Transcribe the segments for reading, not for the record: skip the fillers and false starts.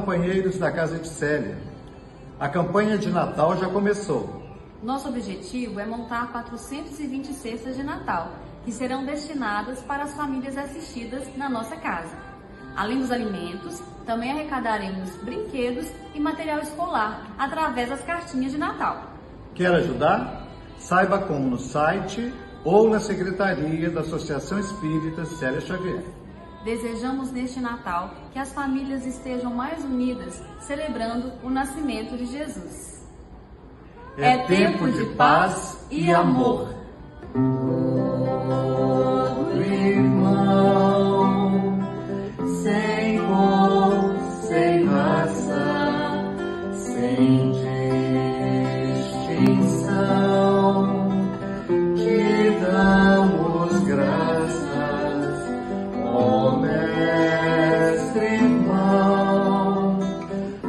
companheiros da Casa de Célia. A campanha de Natal já começou. Nosso objetivo é montar 420 cestas de Natal, que serão destinadas para as famílias assistidas na nossa casa. Além dos alimentos, também arrecadaremos brinquedos e material escolar através das cartinhas de Natal. Quer ajudar? Saiba como no site ou na secretaria da Associação Espírita Célia Xavier. Desejamos neste Natal que as famílias estejam mais unidas, celebrando o nascimento de Jesus. É tempo de paz e amor. Todo irmão, sem cor, sem raça, sem distinção, te damos graças, ó Mestre irmão,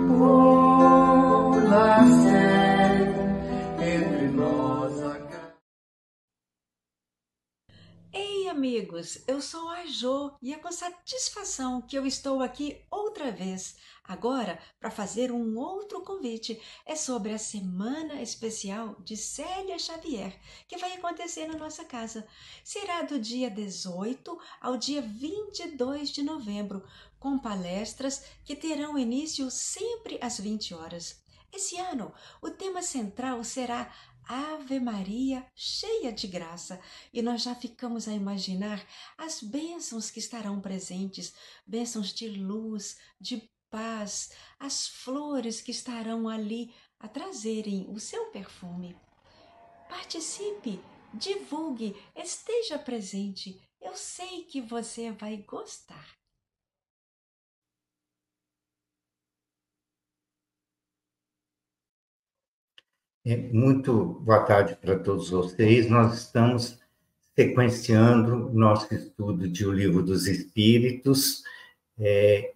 por nascer entre nós a... Ei, amigos, eu sou a Jo e é com satisfação que eu estou aqui outra vez, agora para fazer um outro convite. É sobre a Semana Especial de Célia Xavier, que vai acontecer na nossa casa. Será do dia 18 ao dia 22 de novembro, com palestras que terão início sempre às 20 horas. Esse ano, o tema central será Ave Maria, cheia de graça, e nós já ficamos a imaginar as bênçãos que estarão presentes, bênçãos de luz, de paz, as flores que estarão ali a trazerem o seu perfume. Participe, divulgue, esteja presente, eu sei que você vai gostar. Muito boa tarde para todos vocês. Nós estamos sequenciando nosso estudo de O Livro dos Espíritos,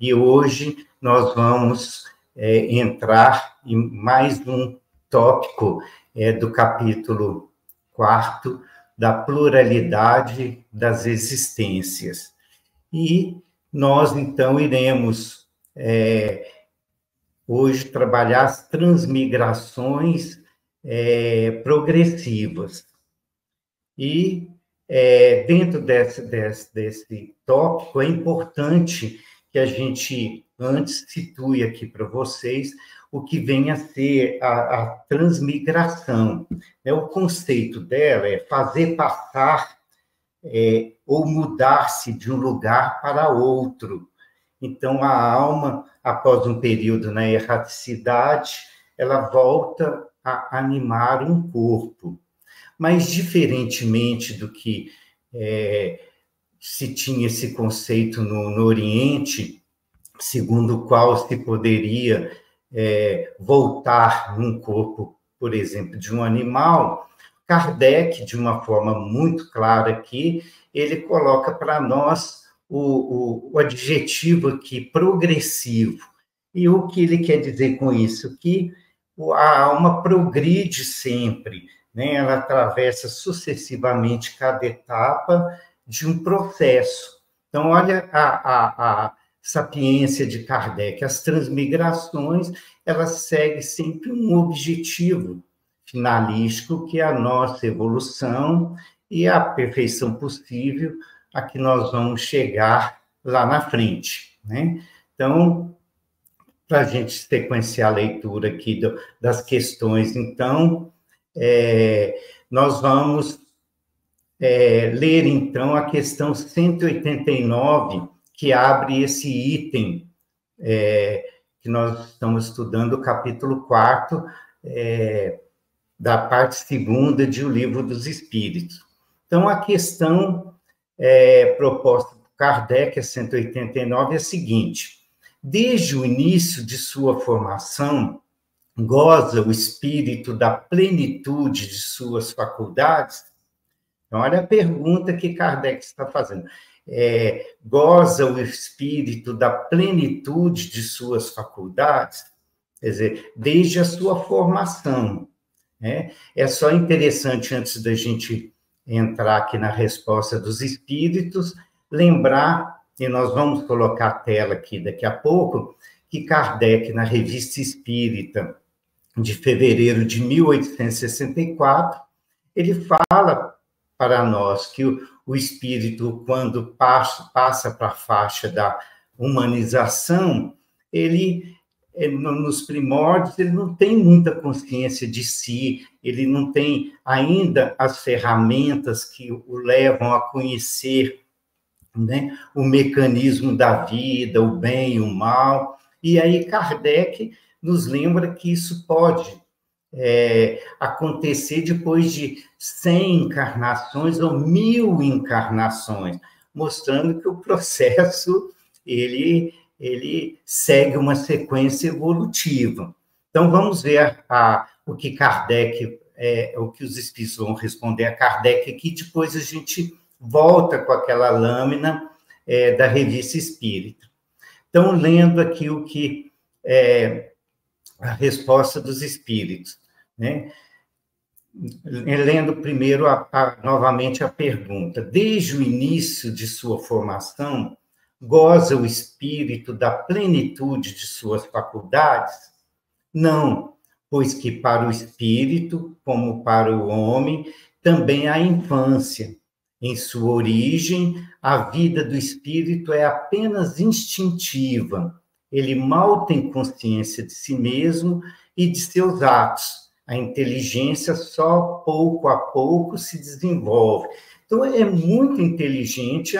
e hoje nós vamos entrar em mais um tópico do capítulo 4 da pluralidade das existências. E nós, então, iremos hoje trabalhar as transmigrações progressivas. E, dentro desse tópico, é importante que a gente, antes, situe aqui para vocês o que vem a ser a transmigração. O conceito dela é fazer passar ou mudar-se de um lugar para outro. Então, a alma, após um período na erraticidade, ela volta a animar um corpo. Mas, diferentemente do que se tinha esse conceito no Oriente, segundo o qual se poderia voltar num corpo, por exemplo, de um animal, Kardec, de uma forma muito clara aqui, ele coloca para nós o adjetivo aqui, progressivo. E o que ele quer dizer com isso? Que a alma progride sempre, né? Ela atravessa sucessivamente cada etapa de um processo. Então, olha a sapiência de Kardec. As transmigrações, elas seguem sempre um objetivo finalístico, que é a nossa evolução e a perfeição possível a que nós vamos chegar lá na frente, né? Então, para a gente sequenciar a leitura aqui das questões, então, nós vamos ler, então, a questão 189, que abre esse item que nós estamos estudando, o capítulo 4, da parte segunda de O Livro dos Espíritos. Então, a questão proposta por Kardec, a 189, é a seguinte: desde o início de sua formação, goza o espírito da plenitude de suas faculdades? Então, olha a pergunta que Kardec está fazendo. Goza o espírito da plenitude de suas faculdades? Quer dizer, desde a sua formação. É só interessante, antes da gente entrar aqui na resposta dos espíritos, lembrar, e nós vamos colocar a tela aqui daqui a pouco, que Kardec, na Revista Espírita, de fevereiro de 1864, ele fala para nós que o espírito, quando passa para a faixa da humanização, ele, nos primórdios, ele não tem muita consciência de si, ele não tem ainda as ferramentas que o levam a conhecer, né, o mecanismo da vida, o bem e o mal. E aí Kardec nos lembra que isso pode acontecer depois de 100 encarnações ou 1000 encarnações, mostrando que o processo ele segue uma sequência evolutiva. Então, vamos ver o que Kardec, o que os espíritos vão responder a Kardec aqui, depois a gente volta com aquela lâmina da Revista Espírita. Então, lendo aqui o que a resposta dos espíritos, né? Lendo primeiro novamente a pergunta. Desde o início de sua formação, goza o espírito da plenitude de suas faculdades? Não, pois que para o espírito, como para o homem, também há infância. Em sua origem, a vida do espírito é apenas instintiva. Ele mal tem consciência de si mesmo e de seus atos. A inteligência só pouco a pouco se desenvolve. Então, é muito inteligente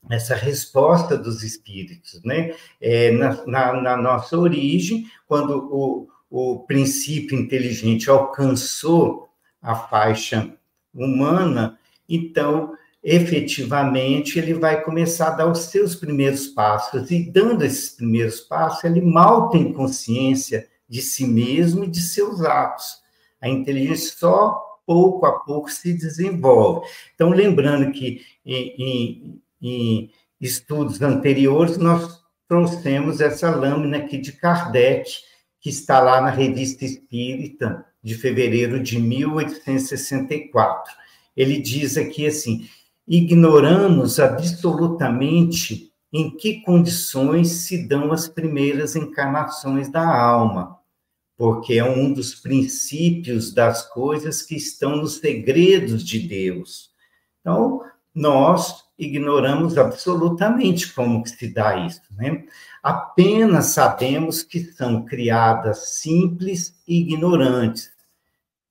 essa resposta dos espíritos, né? Na nossa origem, quando o princípio inteligente alcançou a faixa humana, então, efetivamente, ele vai começar a dar os seus primeiros passos, e dando esses primeiros passos, ele mal tem consciência de si mesmo e de seus atos. A inteligência só pouco a pouco se desenvolve. Então, lembrando que em estudos anteriores, nós trouxemos essa lâmina aqui de Kardec, que está lá na Revista Espírita, de fevereiro de 1864. Ele diz aqui assim: ignoramos absolutamente em que condições se dão as primeiras encarnações da alma, porque é um dos princípios das coisas que estão nos segredos de Deus. Então, nós ignoramos absolutamente como que se dá isso, né? Apenas sabemos que são criadas simples e ignorantes,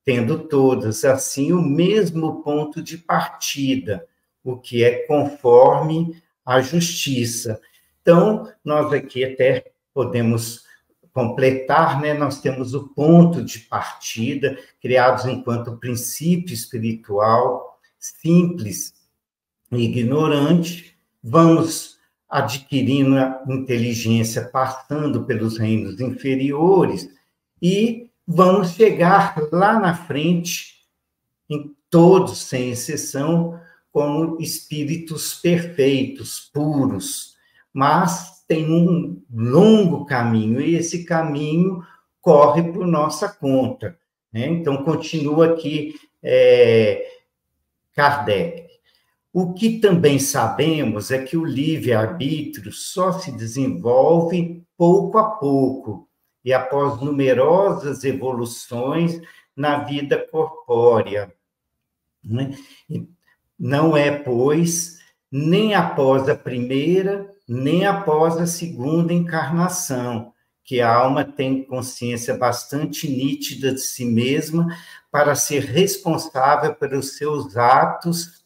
tendo todas, assim, o mesmo ponto de partida, o que é conforme a justiça. Então, nós aqui até podemos completar, né? Nós temos o ponto de partida, criados enquanto princípio espiritual, simples e ignorante, vamos adquirindo a inteligência, passando pelos reinos inferiores, e vamos chegar lá na frente, em todos, sem exceção, como espíritos perfeitos, puros, mas tem um longo caminho, e esse caminho corre por nossa conta, né? Então, continua aqui Kardec. O que também sabemos é que o livre-arbítrio só se desenvolve pouco a pouco, e após numerosas evoluções na vida corpórea, né? Não é, pois, nem após a primeira, nem após a segunda encarnação, que a alma tem consciência bastante nítida de si mesma para ser responsável pelos seus atos,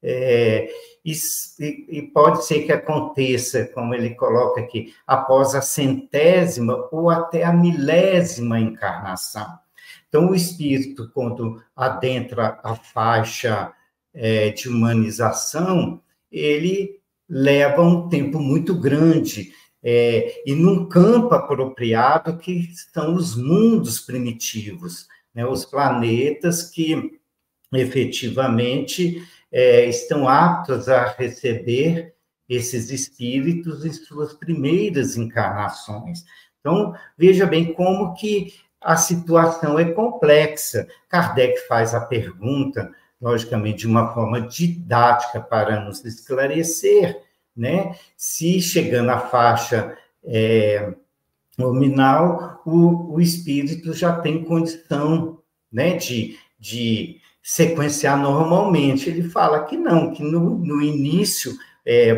e pode ser que aconteça, como ele coloca aqui, após a 100ª ou até a 1000ª encarnação. Então, o espírito, quando adentra a faixa de humanização, ele leva um tempo muito grande, e num campo apropriado que são os mundos primitivos, né? Os planetas que efetivamente estão aptos a receber esses espíritos em suas primeiras encarnações. Então, veja bem como que a situação é complexa. Kardec faz a pergunta, logicamente, de uma forma didática para nos esclarecer, né? Se chegando à faixa hominal, o espírito já tem condição, né, de sequenciar normalmente. Ele fala que não, que no início,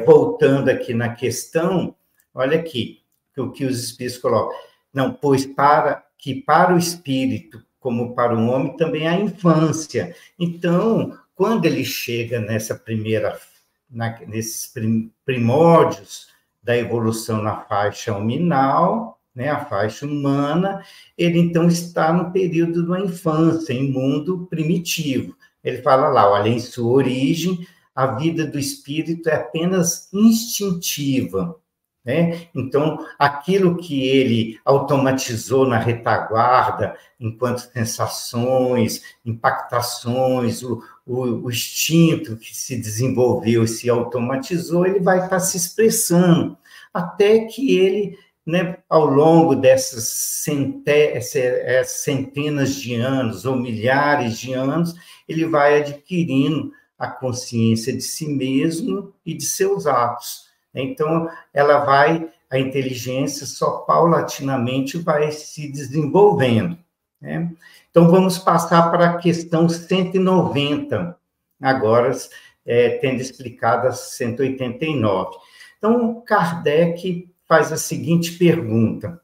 voltando aqui na questão, olha aqui, o que os espíritos colocam. Não, pois para o espírito, como para o homem, também há infância. Então, quando ele chega nesses primórdios da evolução na faixa hominal, né, a faixa humana, ele então está no período da infância, em mundo primitivo. Ele fala lá, olha, em sua origem, a vida do espírito é apenas instintiva, né? Então, aquilo que ele automatizou na retaguarda, enquanto sensações, impactações, o instinto que se desenvolveu e se automatizou, ele vai estar se expressando, até que ele, né, ao longo dessas centenas de anos ou milhares de anos, ele vai adquirindo a consciência de si mesmo e de seus atos. Então, a inteligência só paulatinamente vai se desenvolvendo, né? Então, vamos passar para a questão 190, agora, tendo explicado a 189. Então, Kardec faz a seguinte pergunta: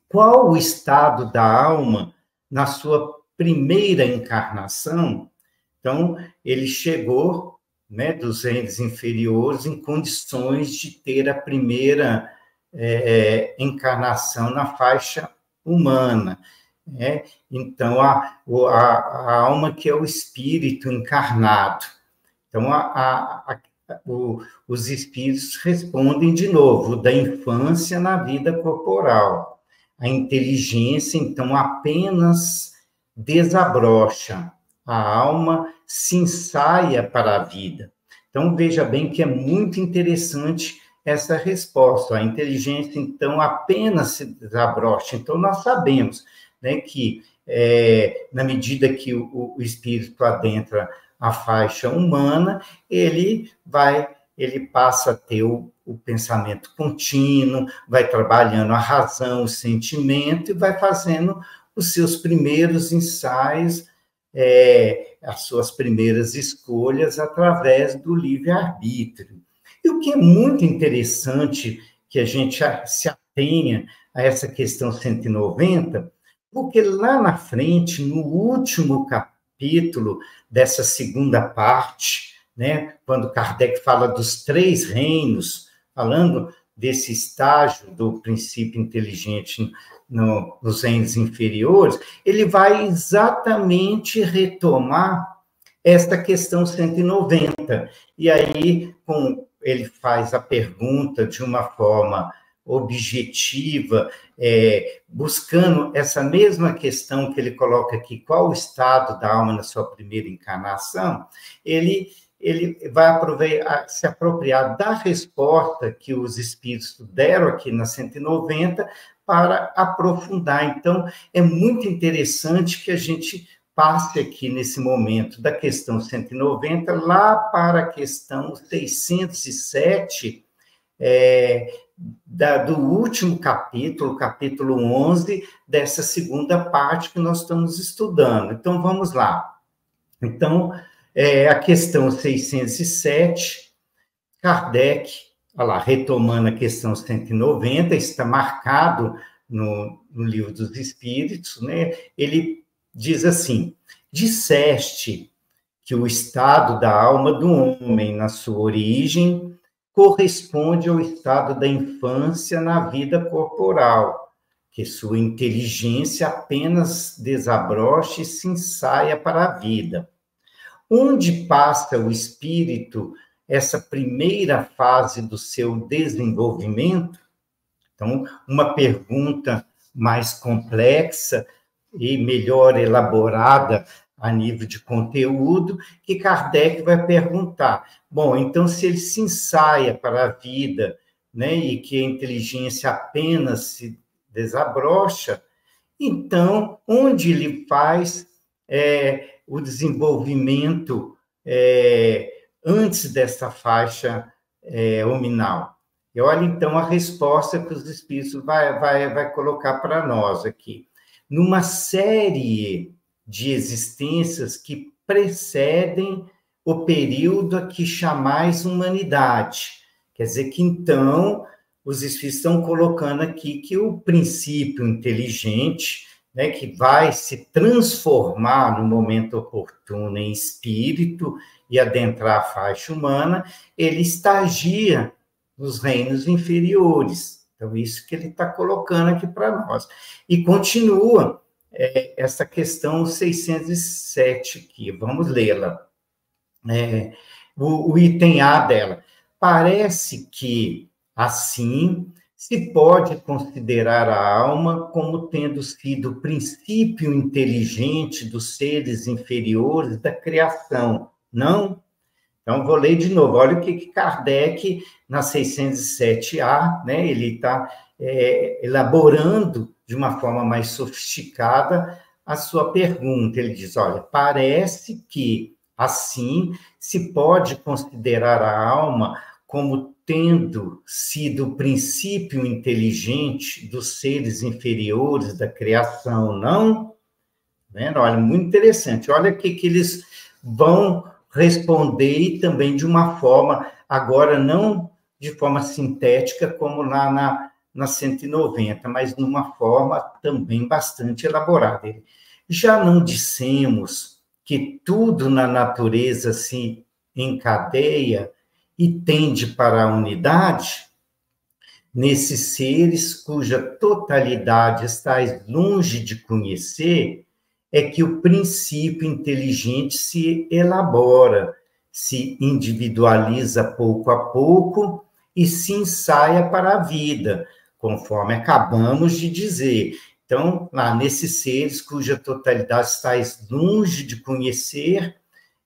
qual o estado da alma na sua primeira encarnação? Então, ele chegou, né, dos reinos inferiores em condições de ter a primeira encarnação na faixa humana, né? Então, a alma que é o espírito encarnado. Então, os espíritos respondem de novo, da infância na vida corporal. A inteligência, então, apenas desabrocha. A alma se ensaia para a vida. Então, veja bem que é muito interessante essa resposta. A inteligência, então, apenas se desabrocha. Então, nós sabemos, né, que, na medida que o espírito adentra a faixa humana, ele passa a ter o pensamento contínuo, vai trabalhando a razão, o sentimento, e vai fazendo os seus primeiros ensaios, as suas primeiras escolhas através do livre-arbítrio. E o que é muito interessante que a gente se atenha a essa questão 190, porque lá na frente, no último capítulo dessa segunda parte, né, quando Kardec fala dos 3 reinos, falando desse estágio do princípio inteligente nos reinos inferiores, ele vai exatamente retomar esta questão 190. E aí, ele faz a pergunta de uma forma objetiva, buscando essa mesma questão que ele coloca aqui, qual o estado da alma na sua primeira encarnação, ele vai se apropriar da resposta que os espíritos deram aqui na 190 para aprofundar. Então, é muito interessante que a gente passe aqui nesse momento da questão 190 lá para a questão 607, do último capítulo, capítulo 11, dessa segunda parte que nós estamos estudando. Então, vamos lá. Então, a questão 607, Kardec, olha lá, retomando a questão 190, está marcado no Livro dos Espíritos, né? Ele diz assim: disseste que o estado da alma do homem na sua origem corresponde ao estado da infância na vida corporal, que sua inteligência apenas desabrocha e se ensaia para a vida. Onde passa o espírito essa primeira fase do seu desenvolvimento? Então, uma pergunta mais complexa e melhor elaborada a nível de conteúdo, que Kardec vai perguntar. Bom, então, se ele se ensaia para a vida, né, e que a inteligência apenas se desabrocha, então, onde ele faz o desenvolvimento antes dessa faixa hominal? E olha, então, a resposta que os Espíritos vai colocar para nós aqui. Numa série de existências que precedem o período a que chamais humanidade. Quer dizer que, então, os Espíritos estão colocando aqui que o princípio inteligente, né, que vai se transformar no momento oportuno em espírito e adentrar a faixa humana, ele estagia nos reinos inferiores. Então, isso que ele está colocando aqui para nós. E continua essa questão 607 aqui, vamos lê-la. O item A dela. Parece que, assim, se pode considerar a alma como tendo sido o princípio inteligente dos seres inferiores da criação, não? Então, vou ler de novo. Olha o que Kardec, na 607A, né, ele está elaborando de uma forma mais sofisticada a sua pergunta. Ele diz, olha, parece que, assim, se pode considerar a alma como tendo sido o princípio inteligente dos seres inferiores da criação, não? Vendo? Olha, muito interessante. Olha o que eles vão responder e também de uma forma, agora não de forma sintética, como lá na 190, mas numa forma também bastante elaborada. Já não dissemos que tudo na natureza se encadeia e tende para a unidade? Nesses seres cuja totalidade estás longe de conhecer, é que o princípio inteligente se elabora, se individualiza pouco a pouco e se ensaia para a vida, conforme acabamos de dizer. Então, lá nesses seres cuja totalidade estás longe de conhecer,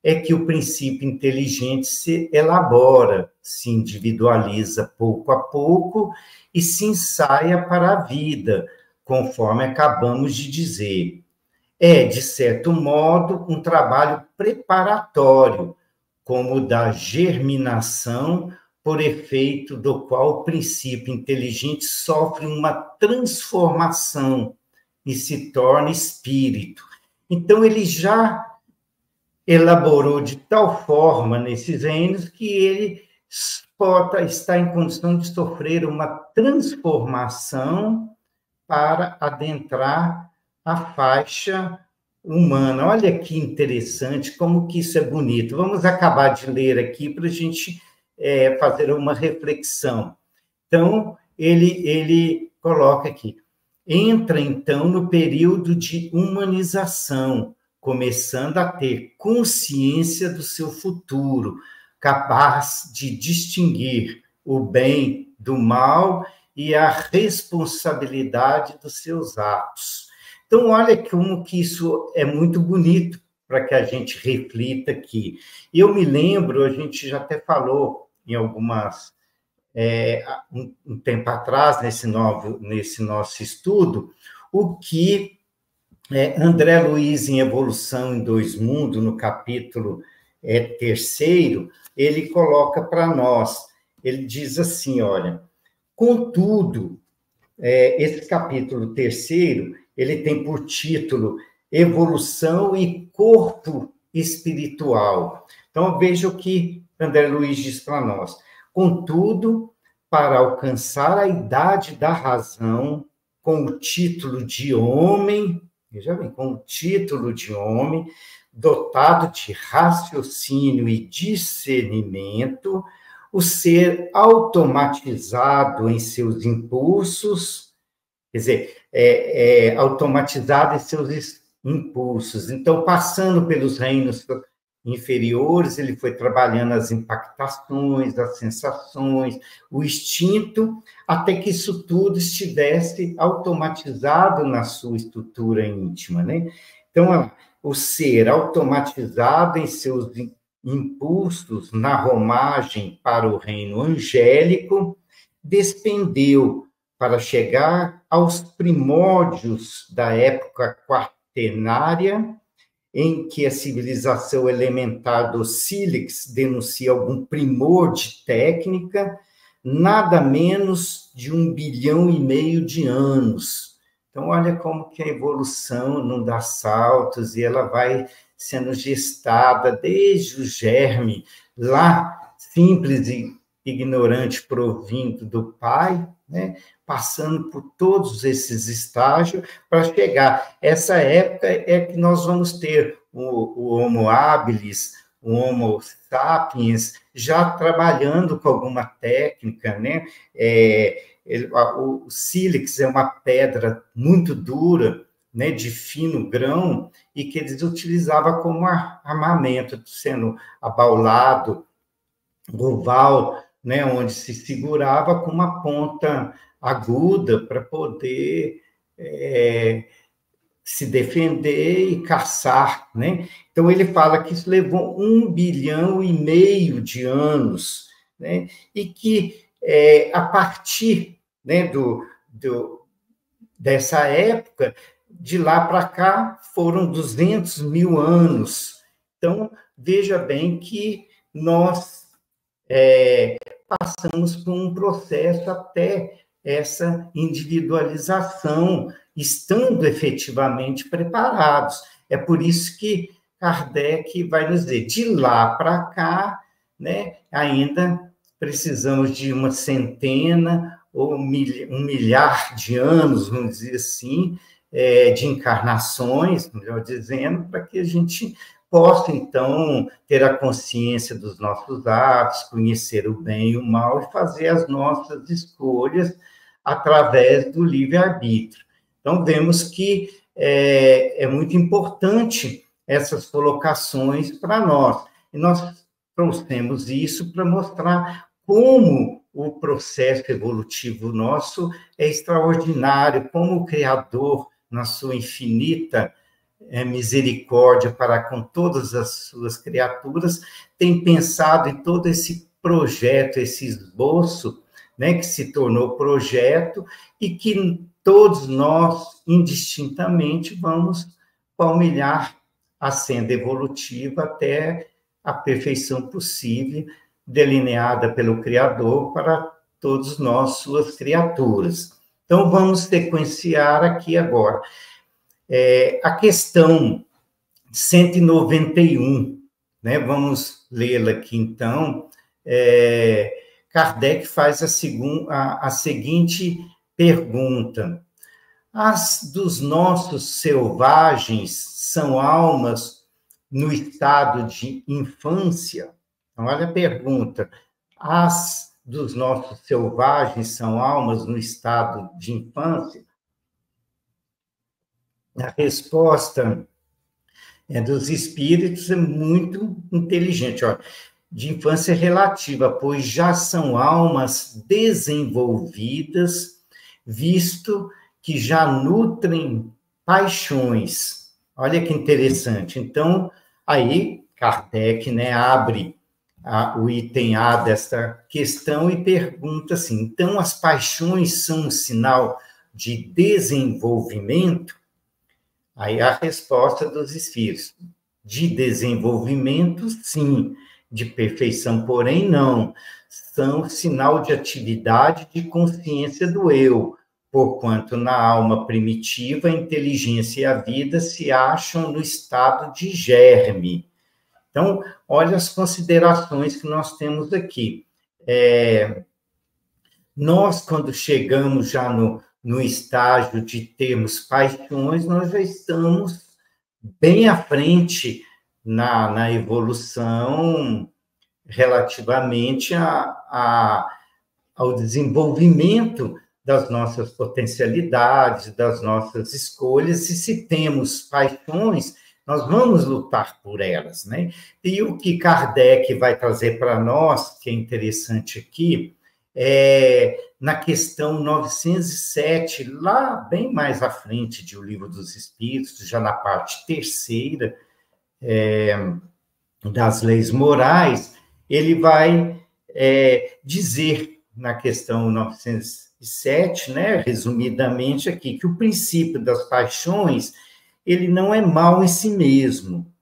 é que o princípio inteligente se elabora, se individualiza pouco a pouco e se ensaia para a vida, conforme acabamos de dizer. É, de certo modo, um trabalho preparatório, como o da germinação, por efeito do qual o princípio inteligente sofre uma transformação e se torna espírito. Então, ele já elaborou de tal forma nesses reinos que ele está em condição de sofrer uma transformação para adentrar a faixa humana. Olha que interessante, como que isso é bonito. Vamos acabar de ler aqui para a gente fazer uma reflexão. Então, ele coloca aqui, entra então no período de humanização, começando a ter consciência do seu futuro, capaz de distinguir o bem do mal e a responsabilidade dos seus atos. Então, olha como que isso é muito bonito para que a gente reflita aqui. Eu me lembro, a gente já até falou em algumas, um tempo atrás, nesse nosso estudo, o que André Luiz, em Evolução em Dois Mundos, no capítulo 3º, ele coloca para nós, ele diz assim, olha, contudo, esse capítulo 3º, ele tem por título Evolução e Corpo Espiritual. Então, veja o que André Luiz diz para nós. Contudo, para alcançar a idade da razão, com o título de homem, veja bem, com o título de homem, dotado de raciocínio e discernimento, o ser automatizado em seus impulsos, quer dizer, automatizado em seus impulsos. Então, passando pelos reinos inferiores, ele foi trabalhando as impactações, as sensações, o instinto, até que isso tudo estivesse automatizado na sua estrutura íntima, né? Então, o ser automatizado em seus impulsos na romagem para o reino angélico, despendeu para chegar aos primórdios da época quaternária, em que a civilização elementar do Sílex denuncia algum primor de técnica, nada menos de 1,5 bilhão de anos. Então, olha como que a evolução não dá saltos e ela vai sendo gestada desde o germe, lá, simples e ignorante, provindo do pai, né? Passando por todos esses estágios para chegar. Essa época é que nós vamos ter o Homo habilis, o Homo sapiens, já trabalhando com alguma técnica, né? O sílex é uma pedra muito dura, né, de fino grão, e que eles utilizavam como armamento, sendo abaulado, oval, né, onde se segurava com uma ponta aguda para poder se defender e caçar, né? Então, ele fala que isso levou 1,5 bilhão de anos, né? E que, a partir, né, dessa época, de lá para cá, foram 200 mil anos. Então, veja bem que nós passamos por um processo até essa individualização, estando efetivamente preparados. É por isso que Kardec vai nos dizer, de lá para cá, né, ainda precisamos de uma centena ou 1 milhar de anos, vamos dizer assim, de encarnações, melhor dizendo, para que a gente possa, então, ter a consciência dos nossos atos, conhecer o bem e o mal e fazer as nossas escolhas através do livre-arbítrio. Então, vemos que é muito importante essas colocações para nós. E nós trouxemos isso para mostrar como o processo evolutivo nosso é extraordinário, como o Criador, na sua infinita misericórdia para com todas as suas criaturas, tem pensado em todo esse projeto, esse esboço, né, que se tornou projeto e que todos nós, indistintamente, vamos palmilhar a senda evolutiva até a perfeição possível, delineada pelo Criador para todos nós, suas criaturas. Então, vamos sequenciar aqui agora. A questão 191, né? Vamos lê-la aqui, então. Kardec faz a seguinte pergunta: as dos nossos selvagens são almas no estado de infância? Então, olha a pergunta: as dos nossos selvagens são almas no estado de infância? A resposta dos espíritos é muito inteligente. Olha, de infância relativa, pois já são almas desenvolvidas, visto que já nutrem paixões. Olha que interessante. Então, aí Kardec, né, abre o item A desta questão e pergunta assim: então as paixões são um sinal de desenvolvimento? Aí a resposta dos espíritos: de desenvolvimento, sim, de perfeição, porém, não. São sinal de atividade de consciência do eu, porquanto na alma primitiva a inteligência e a vida se acham no estado de germe. Então, olha as considerações que nós temos aqui. Nós, quando chegamos já no estágio de termos paixões, nós já estamos bem à frente na evolução relativamente ao desenvolvimento das nossas potencialidades, das nossas escolhas, e se temos paixões, nós vamos lutar por elas, né? E o que Kardec vai trazer para nós, que é interessante aqui, na questão 907, lá bem mais à frente de O Livro dos Espíritos, já na parte terceira das leis morais, ele vai dizer na questão 907, né, resumidamente aqui, que o princípio das paixões, ele não é mal em si mesmo.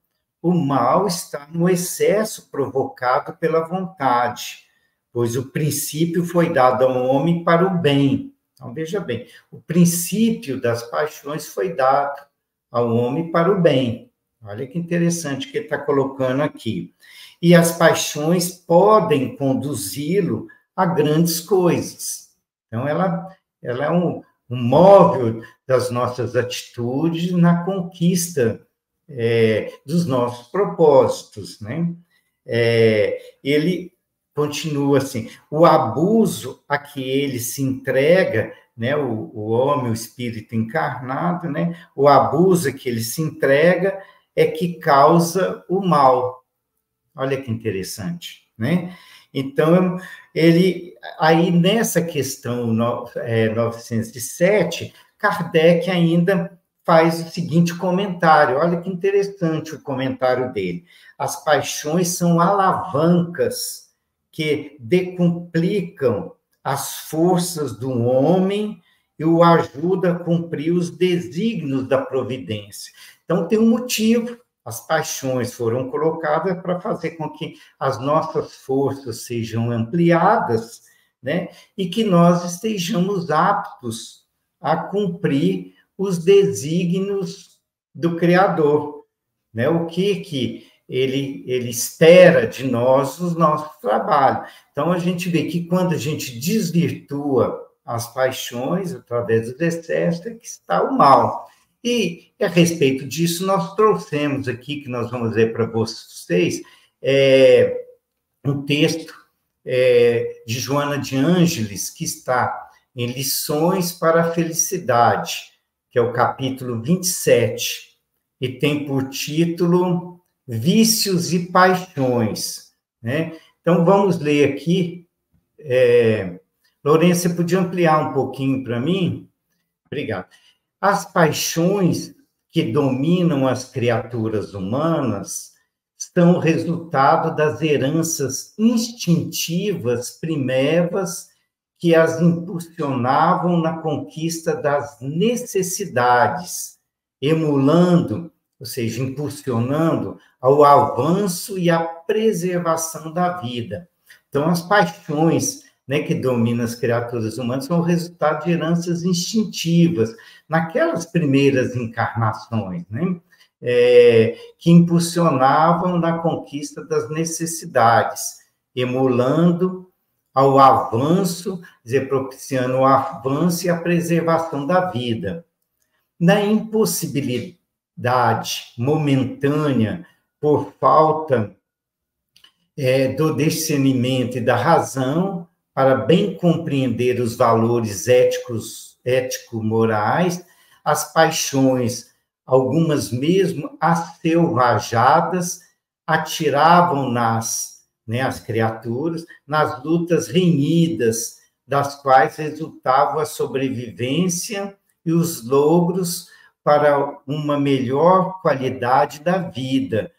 O mal está no excesso provocado pela vontade. pois o princípio foi dado ao homem para o bem. Então, veja bem, o princípio das paixões foi dado ao homem para o bem. Olha que interessante que ele está colocando aqui. E as paixões podem conduzi-lo a grandes coisas. Então, ela é um móvel das nossas atitudes na conquista dos nossos propósitos, né? Ele continua assim, o abuso a que ele se entrega, né, o homem, o espírito encarnado, né, o abuso a que ele se entrega é que causa o mal. Olha que interessante, né? Então, aí nessa questão 907, Kardec ainda faz o seguinte comentário, olha que interessante o comentário dele. As paixões são alavancas que decumplicam as forças do homem e o ajuda a cumprir os desígnios da providência. Então, tem um motivo. As paixões foram colocadas para fazer com que as nossas forças sejam ampliadas, né? E que nós estejamos aptos a cumprir os desígnios do Criador, né? O que ele espera de nós no nosso trabalho. Então, a gente vê que quando a gente desvirtua as paixões, através dos excessos, é que está o mal. E, a respeito disso, nós trouxemos aqui, que nós vamos ler para vocês, um texto de Joana de Ângeles, que está em Lições para a Felicidade, que é o capítulo 27, e tem por título Vícios e Paixões, né? Então, vamos ler aqui. Lourenço, você podia ampliar um pouquinho para mim? Obrigado. As paixões que dominam as criaturas humanas são resultado das heranças instintivas primevas que as impulsionavam na conquista das necessidades, emulando, ou seja, impulsionando ao avanço e à preservação da vida. Então, as paixões, né, que dominam as criaturas humanas são o resultado de heranças instintivas, naquelas primeiras encarnações, né, que impulsionavam na conquista das necessidades, emulando ao avanço, dizer, propiciando o avanço e a preservação da vida. Na impossibilidade momentânea, por falta do discernimento e da razão, para bem compreender os valores ético-morais, as paixões, algumas mesmo asselvajadas, atiravam-nas, né, as criaturas, nas lutas renhidas, das quais resultava a sobrevivência e os logros para uma melhor qualidade da vida,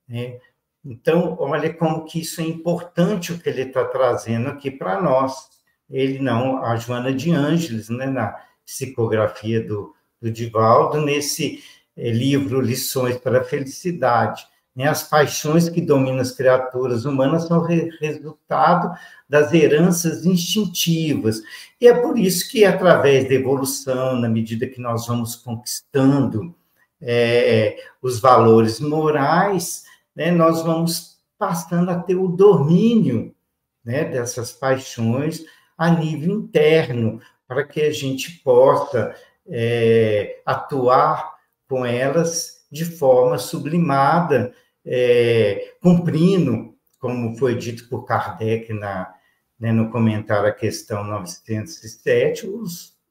né? Então, olha como que isso é importante o que ele está trazendo aqui para nós. Ele não, a Joana de Ângeles, né, na psicografia do Divaldo, nesse livro Lições para a Felicidade. Né, as paixões que dominam as criaturas humanas são resultado das heranças instintivas. E é por isso que, através da evolução, na medida que nós vamos conquistando os valores morais, né, nós vamos passando a ter o domínio, né, dessas paixões a nível interno, para que a gente possa atuar com elas de forma sublimada, cumprindo, como foi dito por Kardec no comentário à questão 907,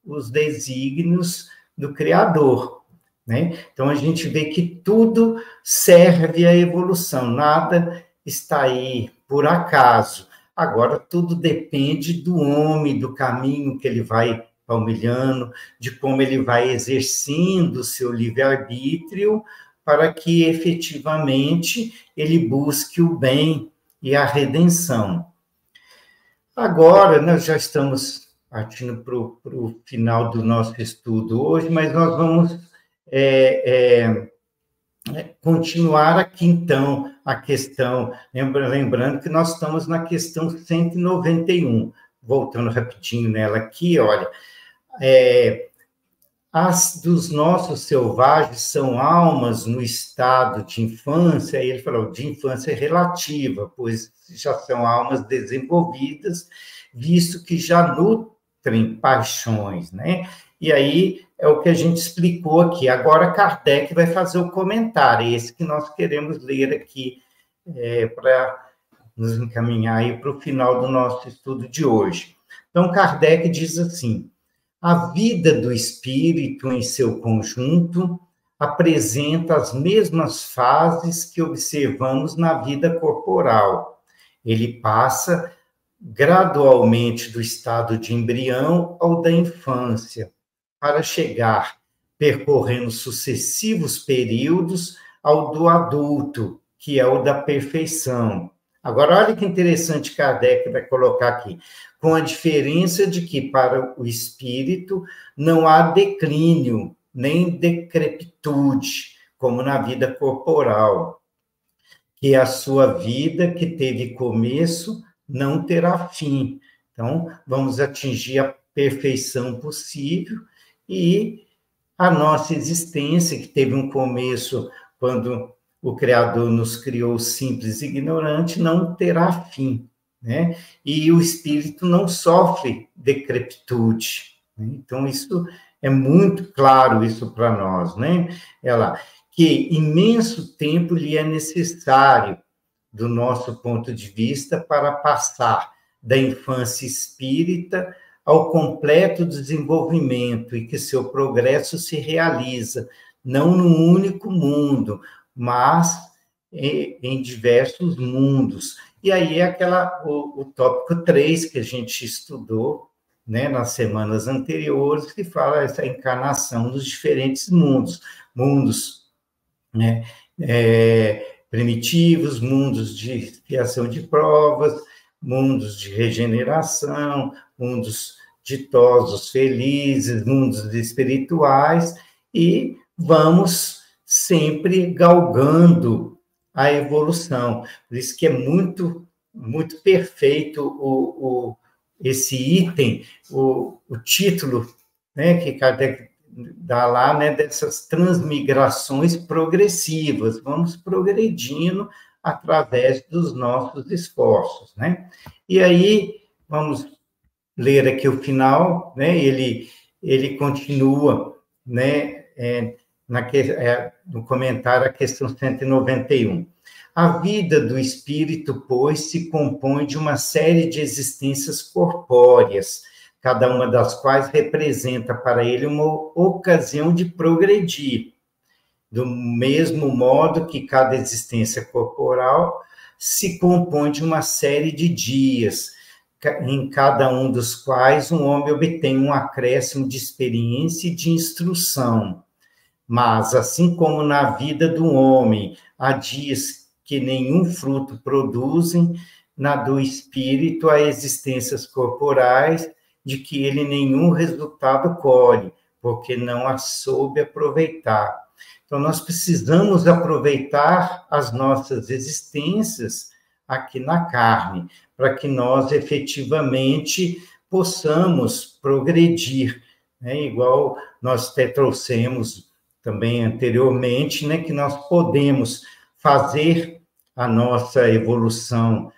os desígnios do Criador. Né? Então, a gente vê que tudo serve à evolução, nada está aí por acaso. Agora, tudo depende do homem, do caminho que ele vai palmilhando, de como ele vai exercendo o seu livre-arbítrio, para que, efetivamente, ele busque o bem e a redenção. Agora, nós já estamos partindo para o final do nosso estudo hoje, mas nós vamos continuar aqui, então, a questão, lembrando que nós estamos na questão 191, voltando rapidinho nela aqui, olha, as dos nossos selvagens são almas no estado de infância, e ele falou, de infância relativa, pois já são almas desenvolvidas, visto que já nutrem paixões, né? E aí é o que a gente explicou aqui. Agora Kardec vai fazer o comentário, esse que nós queremos ler aqui, para nos encaminhar aí para o final do nosso estudo de hoje. Então, Kardec diz assim, a vida do espírito em seu conjunto apresenta as mesmas fases que observamos na vida corporal. Ele passa gradualmente do estado de embrião ao da infância, para chegar, percorrendo sucessivos períodos, ao do adulto, que é o da perfeição. Agora, olha que interessante Kardec vai colocar aqui, com a diferença de que, para o espírito, não há declínio, nem decrepitude, como na vida corporal, que a sua vida, que teve começo, não terá fim. Então, vamos atingir a perfeição possível, e a nossa existência, que teve um começo quando o Criador nos criou simples e ignorante, não terá fim, né? E o espírito não sofre decrepitude, né? Então, isso é muito claro isso para nós, né? Que imenso tempo lhe é necessário, do nosso ponto de vista, para passar da infância espírita ao completo desenvolvimento, e que seu progresso se realiza não num único mundo, mas em diversos mundos. E aí é o tópico 3 que a gente estudou, né, nas semanas anteriores, que fala essa encarnação dos diferentes mundos, né, primitivos, mundos de expiação de provas, mundos de regeneração, mundos ditosos, felizes, mundos espirituais, e vamos sempre galgando a evolução. Por isso que é muito, muito perfeito esse item, o título, né, que Kardec dá lá, né, dessas transmigrações progressivas. Vamos progredindo através dos nossos esforços, né? E aí, vamos ler aqui o final, né? Ele continua, né, no comentário, a questão 191. A vida do espírito, pois, se compõe de uma série de existências corpóreas, cada uma das quais representa para ele uma ocasião de progredir, do mesmo modo que cada existência corporal se compõe de uma série de dias, em cada um dos quais um homem obtém um acréscimo de experiência e de instrução. Mas, assim como na vida do homem há dias que nenhum fruto produzem, na do espírito há existências corporais de que ele nenhum resultado colhe, porque não a soube aproveitar. Então, nós precisamos aproveitar as nossas existências aqui na carne, para que nós efetivamente possamos progredir, né? Igual nós até trouxemos também anteriormente, né? Que nós podemos fazer a nossa evolução,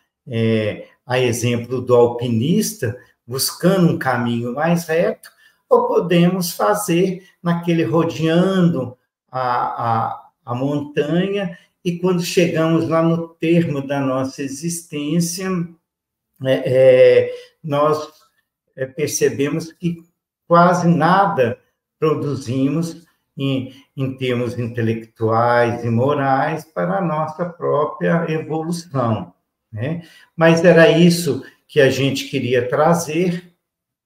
a exemplo do alpinista, buscando um caminho mais reto, ou podemos fazer naquele rodeando a montanha, e quando chegamos lá no termo da nossa existência, nós percebemos que quase nada produzimos em termos intelectuais e morais para a nossa própria evolução, né? Mas era isso que a gente queria trazer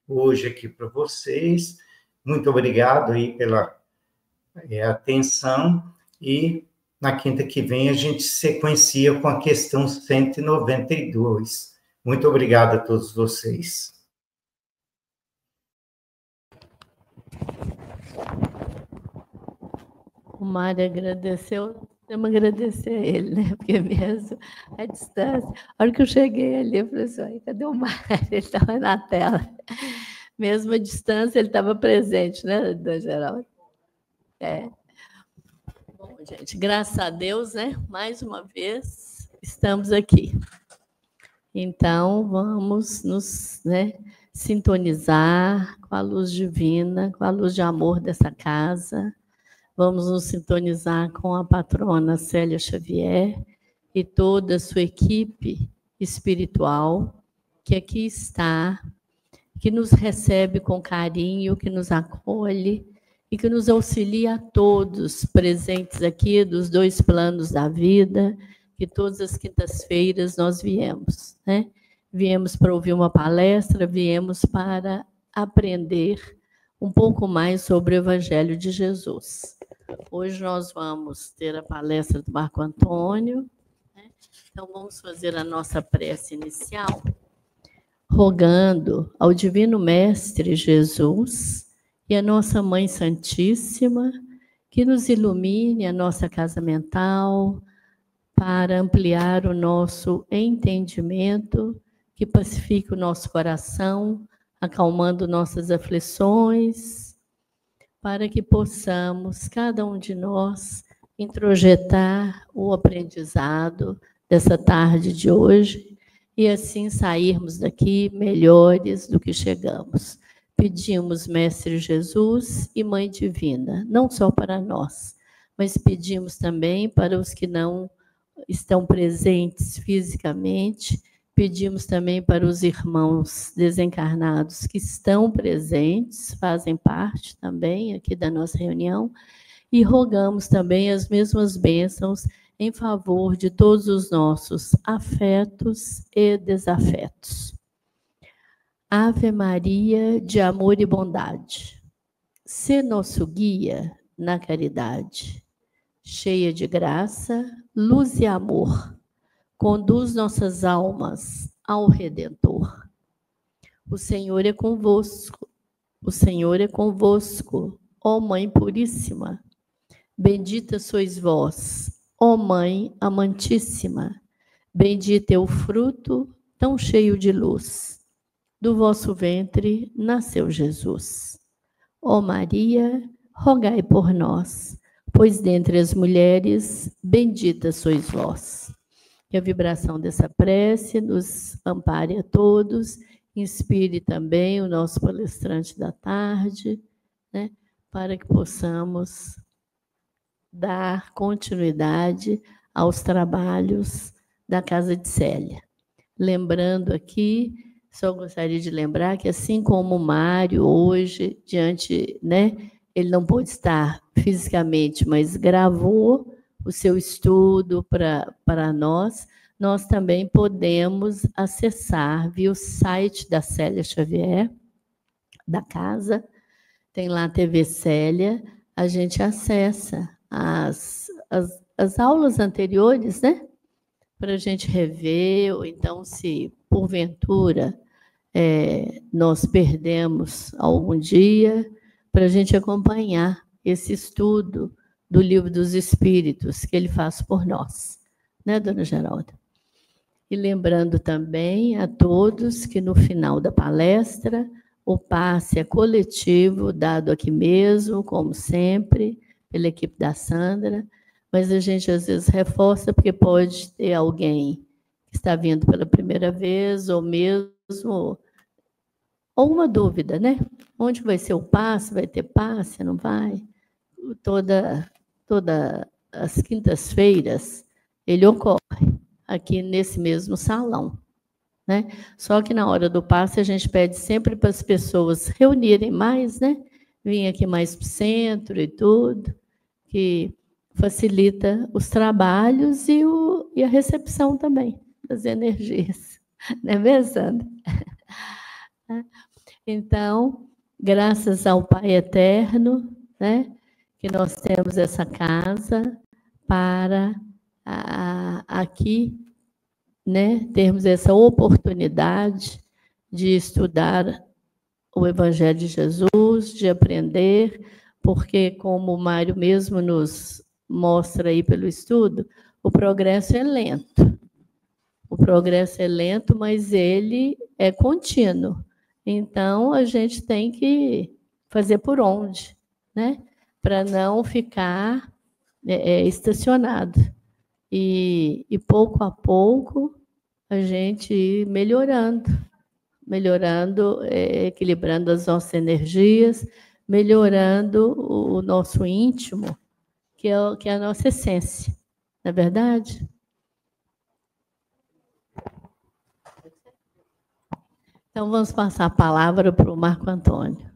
hoje aqui para vocês. Muito obrigado aí pela atenção, e na quinta que vem a gente sequencia com a questão 192. Muito obrigado a todos vocês. O Mário agradeceu Vamos agradecer a ele, né? Porque mesmo a distância, a hora que eu cheguei ali, eu falei assim, cadê o Mário? Ele estava na tela. Mesmo a distância, ele estava presente, né, Dona Geralda? Bom, gente, graças a Deus, né? Mais uma vez, estamos aqui. Então, vamos nos, né, sintonizar com a luz divina, com a luz de amor dessa casa. Vamos nos sintonizar com a patrona Célia Xavier e toda a sua equipe espiritual que aqui está, que nos recebe com carinho, que nos acolhe e que nos auxilia a todos presentes aqui dos dois planos da vida, que todas as quintas-feiras nós viemos, né? Viemos para ouvir uma palestra, viemos para aprender um pouco mais sobre o Evangelho de Jesus. Hoje nós vamos ter a palestra do Marco Antônio, né? Então vamos fazer a nossa prece inicial, rogando ao Divino Mestre Jesus e a nossa Mãe Santíssima que nos ilumine a nossa casa mental para ampliar o nosso entendimento, que pacifique o nosso coração, acalmando nossas aflições, para que possamos, cada um de nós, introjetar o aprendizado dessa tarde de hoje e assim sairmos daqui melhores do que chegamos. Pedimos, Mestre Jesus e Mãe Divina, não só para nós, mas pedimos também para os que não estão presentes fisicamente, pedimos também para os irmãos desencarnados que estão presentes, fazem parte também aqui da nossa reunião, e rogamos também as mesmas bênçãos em favor de todos os nossos afetos e desafetos. Ave Maria, de amor e bondade, sê nosso guia na caridade, cheia de graça, luz e amor, conduz nossas almas ao Redentor. O Senhor é convosco, o Senhor é convosco, ó Mãe Puríssima. Bendita sois vós, ó Mãe Amantíssima. Bendito é o fruto tão cheio de luz. Do vosso ventre nasceu Jesus. Ó Maria, rogai por nós, pois dentre as mulheres, bendita sois vós. Que a vibração dessa prece nos ampare a todos, inspire também o nosso palestrante da tarde, né, para que possamos dar continuidade aos trabalhos da Casa de Célia. Lembrando aqui, só gostaria de lembrar que assim como o Mário hoje, diante, né, ele não pôde estar fisicamente, mas gravou o seu estudo para nós também podemos acessar via o site da Célia Xavier, da casa, tem lá a TV Célia, a gente acessa as aulas anteriores, né? Para a gente rever, ou então, se porventura nós perdemos algum dia, para a gente acompanhar esse estudo do Livro dos Espíritos, que ele faz por nós, né, Dona Geralda? E lembrando também a todos que no final da palestra, o passe é coletivo, dado aqui mesmo, como sempre, pela equipe da Sandra, mas a gente às vezes reforça, porque pode ter alguém que está vindo pela primeira vez, ou mesmo alguma dúvida, né? Onde vai ser o passe? Vai ter passe? Não vai? Todas as quintas-feiras, ele ocorre aqui nesse mesmo salão, né? Só que na hora do passe, a gente pede sempre para as pessoas reunirem mais, né? Vir aqui mais para o centro e tudo, que facilita os trabalhos e a recepção também das energias. Não é mesmo, Sandra? Então, graças ao Pai Eterno, né, que nós temos essa casa para aqui, né, termos essa oportunidade de estudar o Evangelho de Jesus, de aprender, porque, como o Mário mesmo nos mostra aí pelo estudo, o progresso é lento. O progresso é lento, mas ele é contínuo. Então, a gente tem que fazer por onde, né? Para não ficar estacionado. E pouco a pouco, a gente ir melhorando, equilibrando as nossas energias, melhorando o nosso íntimo, que é a nossa essência. Não é verdade? Então, vamos passar a palavra para o Marco Antônio.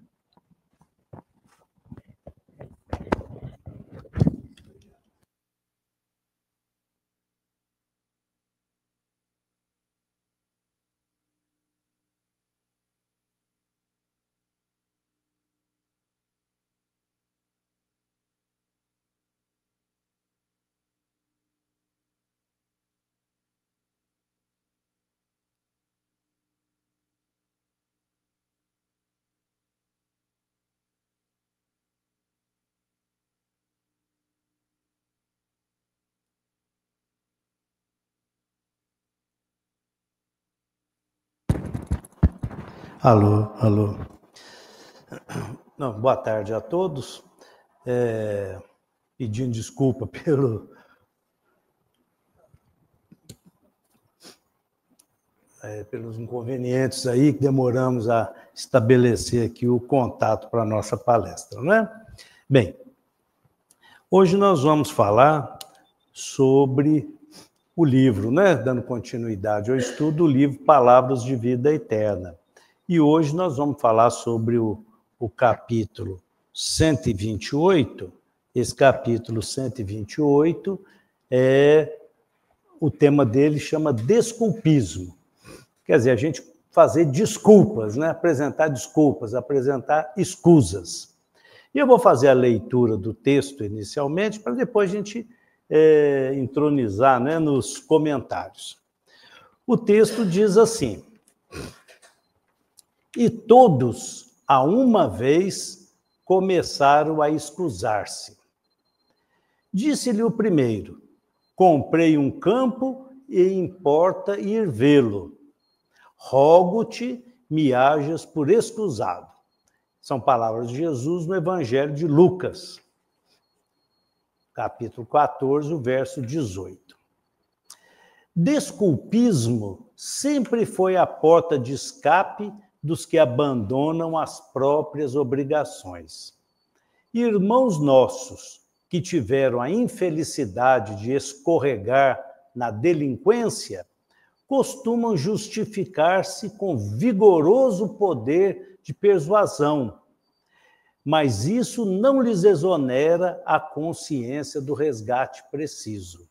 Alô, alô. Não, boa tarde a todos. Pedindo desculpa pelos inconvenientes aí, que demoramos a estabelecer aqui o contato para a nossa palestra, né? Bem, hoje nós vamos falar sobre o livro, né? Dando continuidade ao estudo do livro Palavras de Vida Eterna. E hoje nós vamos falar sobre o capítulo 128. Esse capítulo 128, o tema dele chama desculpismo. Quer dizer, a gente fazer desculpas, né? Apresentar desculpas, apresentar escusas. E eu vou fazer a leitura do texto inicialmente, para depois a gente entronizar, né, nos comentários. O texto diz assim: e todos, a uma vez, começaram a escusar-se. Disse-lhe o primeiro: comprei um campo e importa ir vê-lo. Rogo-te, me hajas por escusado. São palavras de Jesus no Evangelho de Lucas, capítulo 14, o verso 18. Desculpismo sempre foi a porta de escape dos que abandonam as próprias obrigações. Irmãos nossos que tiveram a infelicidade de escorregar na delinquência, costumam justificar-se com vigoroso poder de persuasão, mas isso não lhes exonera a consciência do resgate preciso.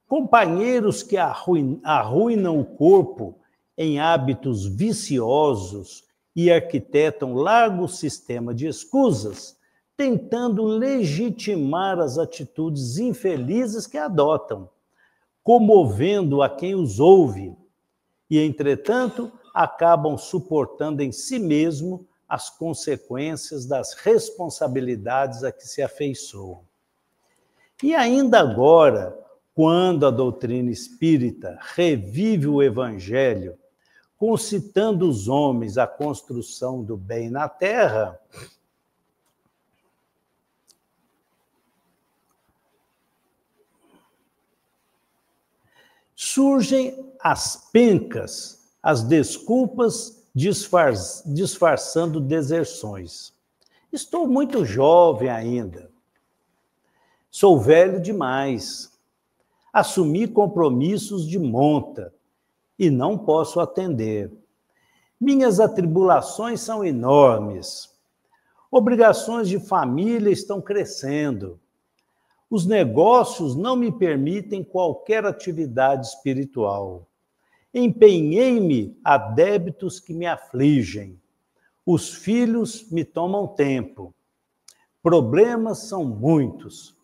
Companheiros que arruinam o corpo em hábitos viciosos e arquitetam largo sistema de escusas, tentando legitimar as atitudes infelizes que adotam, comovendo a quem os ouve, e, entretanto, acabam suportando em si mesmo as consequências das responsabilidades a que se afeiçoam. E ainda agora, quando a doutrina espírita revive o Evangelho, concitando os homens à construção do bem na terra, surgem as pencas, as desculpas, disfarçando deserções. Estou muito jovem ainda. Sou velho demais. Assumi compromissos de monta e não posso atender. Minhas atribulações são enormes. Obrigações de família estão crescendo. Os negócios não me permitem qualquer atividade espiritual. Empenhei-me a débitos que me afligem. Os filhos me tomam tempo. Problemas são muitos.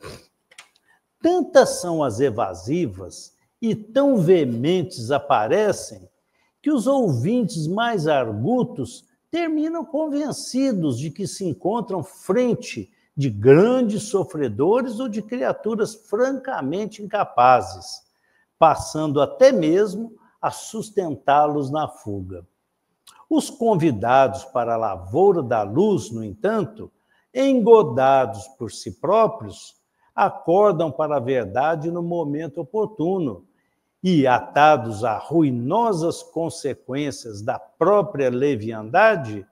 Tantas são as evasivas e tão veementes aparecem que os ouvintes mais argutos terminam convencidos de que se encontram frente de grandes sofredores ou de criaturas francamente incapazes, passando até mesmo a sustentá-los na fuga. Os convidados para a lavoura da luz, no entanto, engodados por si próprios, acordam para a verdade no momento oportuno e, atados a ruinosas consequências da própria leviandade,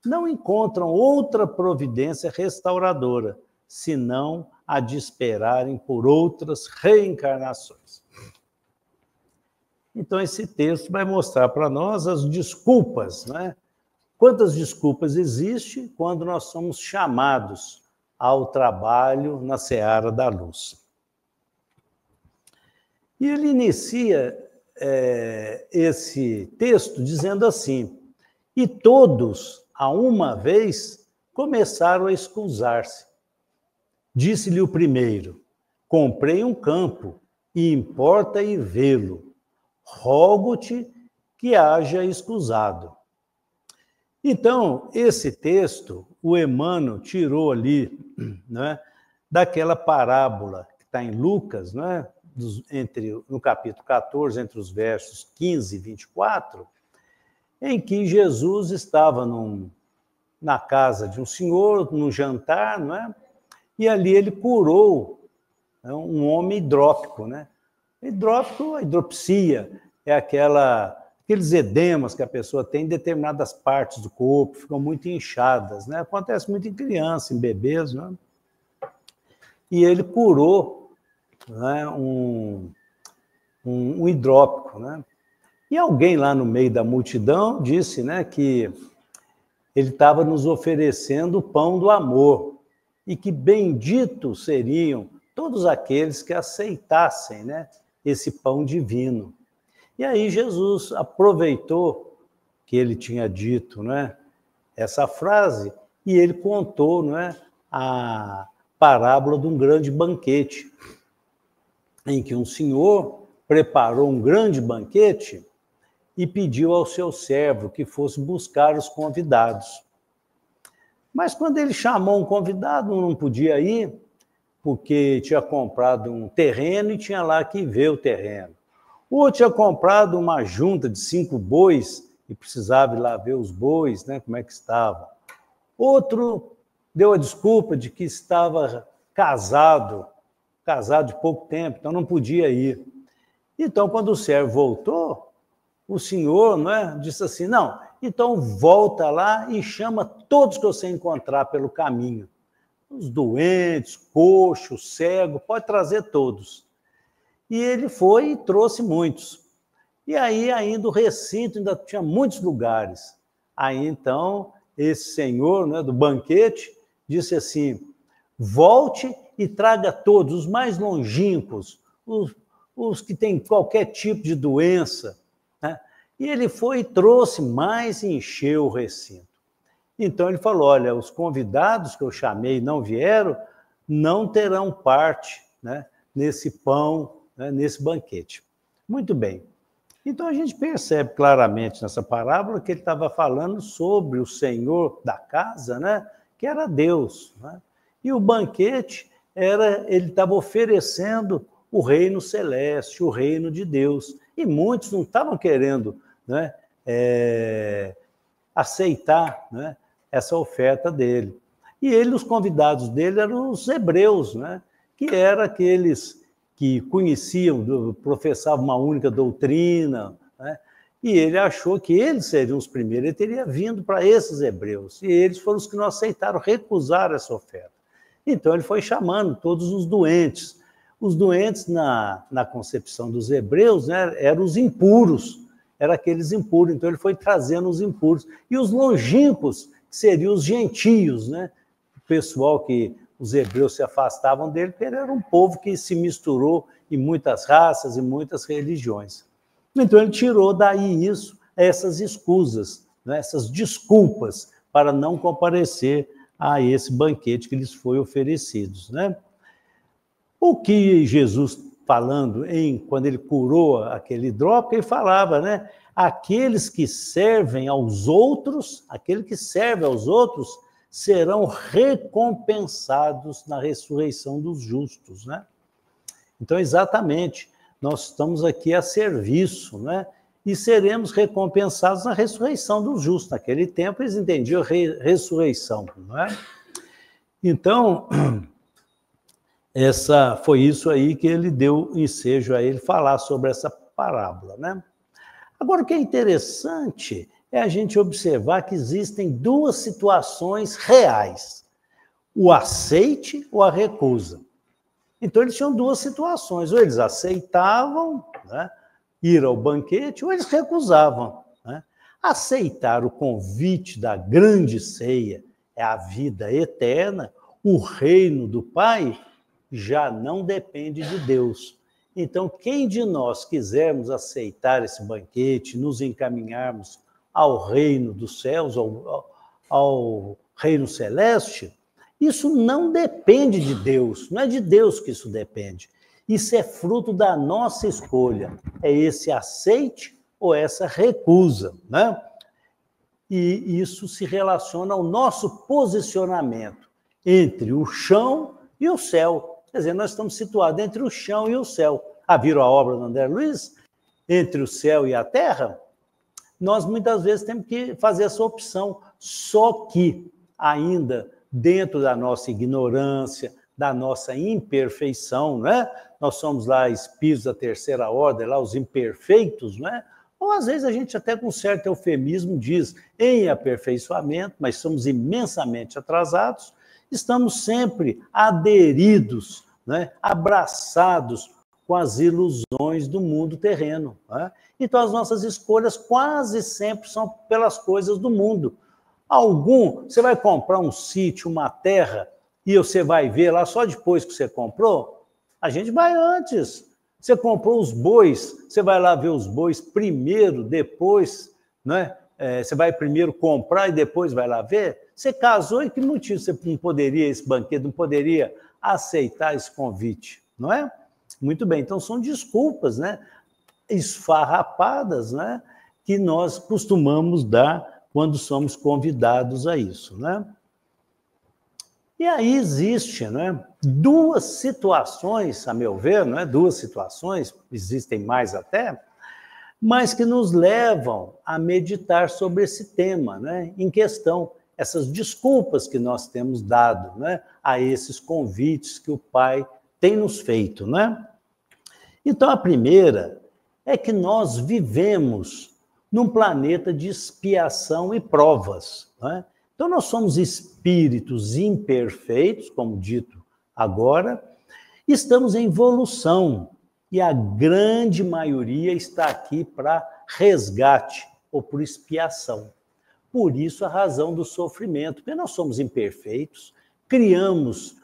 não encontram outra providência restauradora, senão a de esperarem por outras reencarnações. Então, esse texto vai mostrar para nós as desculpas, né? Quantas desculpas existem quando nós somos chamados ao trabalho na seara da luz. E ele inicia esse texto dizendo assim: e todos, a uma vez, começaram a escusar-se. Disse-lhe o primeiro: comprei um campo, e importa ir vê-lo. Rogo-te que haja escusado. Então, esse texto, o Emmanuel tirou ali, né, daquela parábola que está em Lucas, né, no capítulo 14, entre os versos 15 e 24, em que Jesus estava na casa de um senhor, num jantar, não é? E ali ele curou, né, um homem hidrópico, né? Hidrópico, a hidropsia, é aqueles edemas que a pessoa tem em determinadas partes do corpo, ficam muito inchadas, né? Acontece muito em criança, em bebês, né? E ele curou, né, um hidrópico, né? E alguém lá no meio da multidão disse, né, que ele estava nos oferecendo o pão do amor e que benditos seriam todos aqueles que aceitassem, né, esse pão divino. E aí Jesus aproveitou que ele tinha dito, né, essa frase e ele contou, né, a parábola de um grande banquete, em que um senhor preparou um grande banquete e pediu ao seu servo que fosse buscar os convidados. Mas quando ele chamou um convidado, não podia ir, porque tinha comprado um terreno e tinha lá que ver o terreno. Ou tinha comprado uma junta de 5 bois e precisava ir lá ver os bois, né, como é que estavam. Outro deu a desculpa de que estava casado de pouco tempo, então não podia ir. Então, quando o servo voltou, o senhor, né, disse assim, não, então volta lá e chama todos que você encontrar pelo caminho. Os doentes, coxos, cego, pode trazer todos. E ele foi e trouxe muitos. E aí, ainda o recinto ainda tinha muitos lugares. Aí, então, esse senhor, né, do banquete disse assim, volte e traga todos, os mais longínquos, os que têm qualquer tipo de doença, né? E ele foi e trouxe mais e encheu o recinto. Então ele falou, olha, os convidados que eu chamei não vieram, não terão parte, né, nesse pão, né, nesse banquete. Muito bem. Então a gente percebe claramente nessa parábola que ele estava falando sobre o Senhor da casa, né, que era Deus, né? E o banquete ele estava oferecendo o reino celeste, o reino de Deus. E muitos não estavam querendo, né, aceitar, né, essa oferta dele. E os convidados dele eram os hebreus, né, que eram aqueles que conheciam, professavam uma única doutrina, né, e ele achou que eles seriam os primeiros, ele teria vindo para esses hebreus, e eles foram os que não aceitaram, recusaram essa oferta. Então ele foi chamando todos os doentes. Os doentes, na concepção dos hebreus, né, eram os impuros, eram aqueles impuros, então ele foi trazendo os impuros. E os longínquos, que seriam os gentios, né, o pessoal que os hebreus se afastavam dele, porque ele era um povo que se misturou em muitas raças e muitas religiões. Então ele tirou daí essas escusas, né, essas desculpas para não comparecer a esse banquete que lhes foi oferecido, né? O que Jesus, falando quando ele curou aquele hidrópico, ele falava, né? Aqueles que servem aos outros, aquele que serve aos outros, serão recompensados na ressurreição dos justos, né? Então, exatamente, nós estamos aqui a serviço, né? E seremos recompensados na ressurreição dos justos. Naquele tempo, eles entendiam ressurreição, não é? Então, foi isso aí que ele deu ensejo a ele falar sobre essa parábola, né? Agora, o que é interessante é a gente observar que existem duas situações reais: o aceite ou a recusa. Então, eles tinham duas situações: ou eles aceitavam, né, ir ao banquete, ou eles recusavam, né? Aceitar o convite da grande ceia é a vida eterna, o reino do Pai já não depende de Deus. Então, quem de nós quisermos aceitar esse banquete, nos encaminharmos ao reino dos céus, ao reino celeste, isso não depende de Deus, não é de Deus que isso depende. Isso é fruto da nossa escolha, é esse aceite ou essa recusa, né? E isso se relaciona ao nosso posicionamento entre o chão e o céu. Quer dizer, nós estamos situados entre o chão e o céu. Viram a obra do André Luiz? Entre o céu e a terra? Nós muitas vezes temos que fazer essa opção, só que ainda dentro da nossa ignorância, da nossa imperfeição, né? Nós somos lá espíritos da terceira ordem, lá os imperfeitos, né? Ou às vezes a gente até com certo eufemismo diz em aperfeiçoamento, mas somos imensamente atrasados, estamos sempre aderidos, né? Abraçados com as ilusões do mundo terreno, né? Então as nossas escolhas quase sempre são pelas coisas do mundo. Você vai comprar um sítio, uma terra, e você vai ver lá só depois que você comprou? A gente vai antes. Você comprou os bois, você vai lá ver os bois primeiro, depois, né? Você vai primeiro comprar e depois vai lá ver? Você casou e que motivo você não poderia, esse banquete, não poderia aceitar esse convite, não é? Muito bem, então são desculpas, né? Esfarrapadas, né? Que nós costumamos dar quando somos convidados a isso, né? E aí existe, né, duas situações, a meu ver, não é? Duas situações, existem mais até, mas que nos levam a meditar sobre esse tema, né, em questão, essas desculpas que nós temos dado, né, a esses convites que o Pai tem nos feito, né? Então, a primeira é que nós vivemos num planeta de expiação e provas, né? Então, nós somos espíritos imperfeitos, como dito agora, estamos em evolução, e a grande maioria está aqui para resgate ou por expiação. Por isso, a razão do sofrimento, porque nós somos imperfeitos, criamos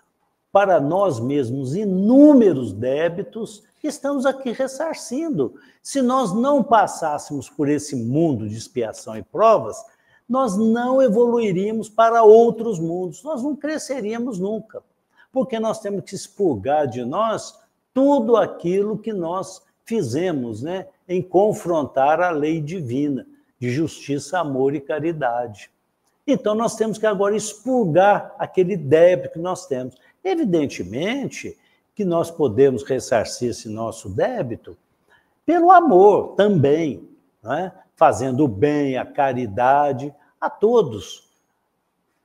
para nós mesmos inúmeros débitos, estamos aqui ressarcindo. Se nós não passássemos por esse mundo de expiação e provas, nós não evoluiríamos para outros mundos, nós não cresceríamos nunca, porque nós temos que expurgar de nós tudo aquilo que nós fizemos, né, em confrontar a lei divina de justiça, amor e caridade. Então, nós temos que agora expurgar aquele débito que nós temos. Evidentemente que nós podemos ressarcir esse nosso débito pelo amor também, né? Fazendo o bem, a caridade a todos.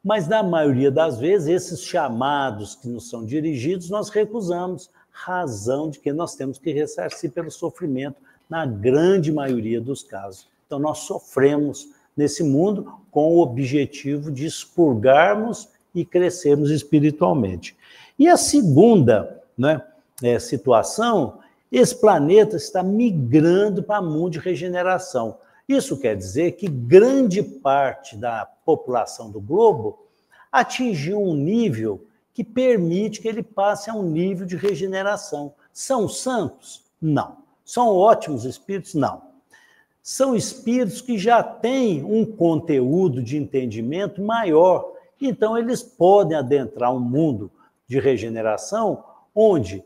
Mas, na maioria das vezes, esses chamados que nos são dirigidos, nós recusamos, razão de que nós temos que ressarcir pelo sofrimento, na grande maioria dos casos. Então, nós sofremos nesse mundo com o objetivo de expurgarmos e crescermos espiritualmente. E a segunda, né, situação, esse planeta está migrando para o mundo de regeneração. Isso quer dizer que grande parte da população do globo atingiu um nível que permite que ele passe a um nível de regeneração. São santos? Não. São ótimos espíritos? Não. São espíritos que já têm um conteúdo de entendimento maior, então eles podem adentrar um mundo de regeneração onde